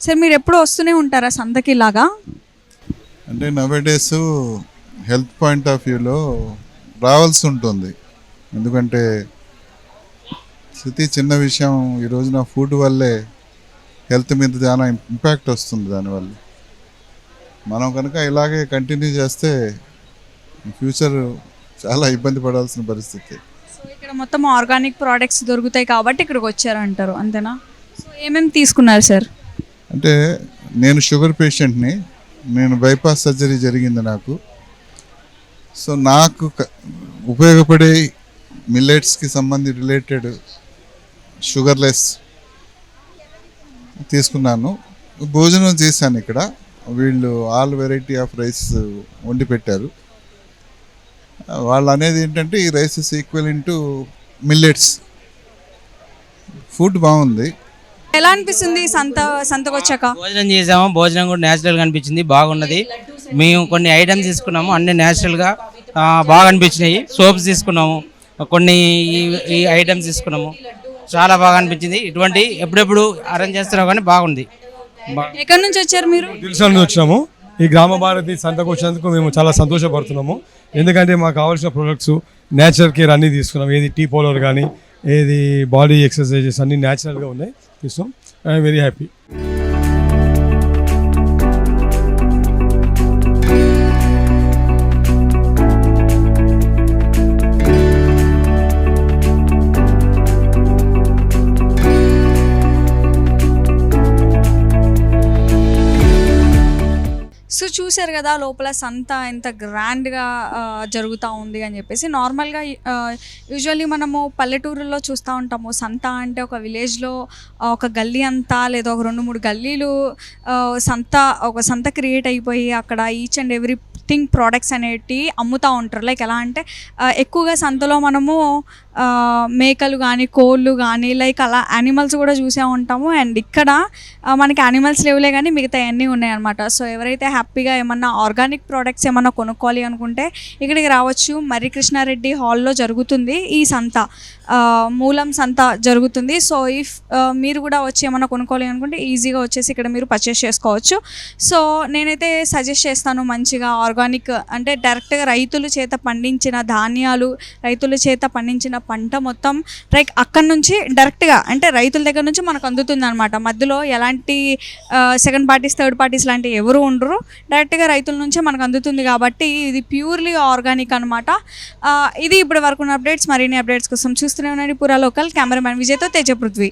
సార్ మీరు ఎప్పుడు వస్తూనే ఉంటారా సంతకి ఇలాగా? అంటే నవేడేస్ హెల్త్ పాయింట్ ఆఫ్ వ్యూలో రావాల్సి ఉంటుంది. ఎందుకంటే ప్రతి చిన్న విషయం ఈ రోజున ఫుడ్ వల్లే హెల్త్ మీద చాలా ఇంపాక్ట్ వస్తుంది. దానివల్ల మనం కనుక ఇలాగే కంటిన్యూ చేస్తే ఫ్యూచర్ చాలా ఇబ్బంది పడాల్సిన పరిస్థితి. సో ఇక్కడ మొత్తం ఆర్గానిక్ ప్రోడక్ట్స్ దొరుకుతాయి కాబట్టి ఇక్కడికి వచ్చారంటారు, అంతేనా? సో ఏమేమి తీసుకున్నారు సార్? అంటే నేను షుగర్ పేషెంట్ని, నేను బైపాస్ సర్జరీ జరిగింది నాకు. సో నాకు ఉపయోగపడే మిల్లెట్స్కి సంబంధించి రిలేటెడ్ షుగర్లెస్ తీసుకున్నాను. భోజనం చేశాను ఇక్కడ. వీళ్ళు ఆల్ వెరైటీ ఆఫ్ రైస్ వండి పెట్టారు. వాళ్ళు అనేది ఏంటంటే ఈ rice is equal into millets. Food బాగుంది. ఎలా అనిపిస్తుంది సంతకు వచ్చాక? భోజనం చేసాము, భోజనం కూడా న్యాచురల్గా అనిపించింది, బాగున్నది. మేము కొన్ని ఐటమ్స్ తీసుకున్నాము, అన్ని న్యాచురల్గా బాగా అనిపించినాయి. సోప్స్ తీసుకున్నాము, కొన్ని ఈ ఐటమ్స్ తీసుకున్నాము, చాలా బాగా అనిపించింది. ఇటువంటి ఎప్పుడెప్పుడు అరేంజ్ చేస్తున్నావు కానీ బాగుంది. ఎక్కడి నుంచి వచ్చారు మీరు? దిల్సాన్ నుంచి వచ్చాము. ఈ గ్రామ భారతి సంతకు వచ్చినందుకు మేము చాలా సంతోషపడుతున్నాము. ఎందుకంటే మాకు కావాల్సిన ప్రొడక్ట్స్ నేచురల్ కేర్ అన్నీ తీసుకున్నాం. ఏది టీ పౌడర్ కానీ ఏది బాడీ ఎక్సర్సైజెస్ అన్నీ న్యాచురల్గా ఉన్నాయి, తీసుకున్నాం. I'm very happy. సో చూశారు కదా లోపల సంత ఎంత గ్రాండ్గా జరుగుతూ ఉంది అని చెప్పేసి. నార్మల్గా యూజువల్లీ మనము పల్లెటూరుల్లో చూస్తూ ఉంటాము. సంత అంటే ఒక విలేజ్లో ఒక గల్లీ అంతా లేదా ఒక 2-3 గల్లీలు ఒక సంత క్రియేట్ అయిపోయి అక్కడ each and every thing products అనేటివి అమ్ముతూ ఉంటారు. లైక్ ఎలా అంటే ఎక్కువగా సంతలో మనము మేకలు కానీ కోళ్ళు కానీ లైక్ అలా యానిమల్స్ కూడా చూసే ఉంటాము. అండ్ ఇక్కడ మనకి యానిమల్స్ లేవులే కానీ మిగతా అన్నీ ఉన్నాయన్నమాట. సో ఎవరైతే హ్యాపీగా ఏమన్నా ఆర్గానిక్ ప్రోడక్ట్స్ ఏమన్నా కొనుక్కోవాలి అనుకుంటే ఇక్కడికి రావచ్చు. మర్రి కృష్ణారెడ్డి హాల్లో జరుగుతుంది ఈ సంత, మూలం సంత జరుగుతుంది. సో ఇఫ్ మీరు కూడా వచ్చి ఏమన్నా కొనుక్కోవాలి అనుకుంటే ఈజీగా వచ్చేసి ఇక్కడ మీరు పర్చేస్ చేసుకోవచ్చు. సో నేనైతే సజెస్ట్ చేస్తాను మంచిగా ఆర్గానిక్ అంటే డైరెక్ట్గా రైతుల చేత పండించిన ధాన్యాలు, రైతుల చేత పండించిన పంట మొత్తం లైక్ అక్కడి నుంచి డైరెక్ట్గా అంటే రైతుల దగ్గర నుంచి మనకు అందుతుంది అనమాట. మధ్యలో ఎలాంటి సెకండ్ పార్టీస్ థర్డ్ పార్టీస్ లాంటివి ఎవరు ఉండరు, డైరెక్ట్గా రైతుల నుంచే మనకు అందుతుంది కాబట్టి ఇది ప్యూర్లీ ఆర్గానిక్ అనమాట. ఇది ఇప్పటి వరకు ఉన్న అప్డేట్స్. మరిన్ని అప్డేట్స్ కోసం చూస్తూనే ఉండండి పురా లోకల్. కెమెరామ్యాన్ విజయ్తో తేజ పృథ్వీ.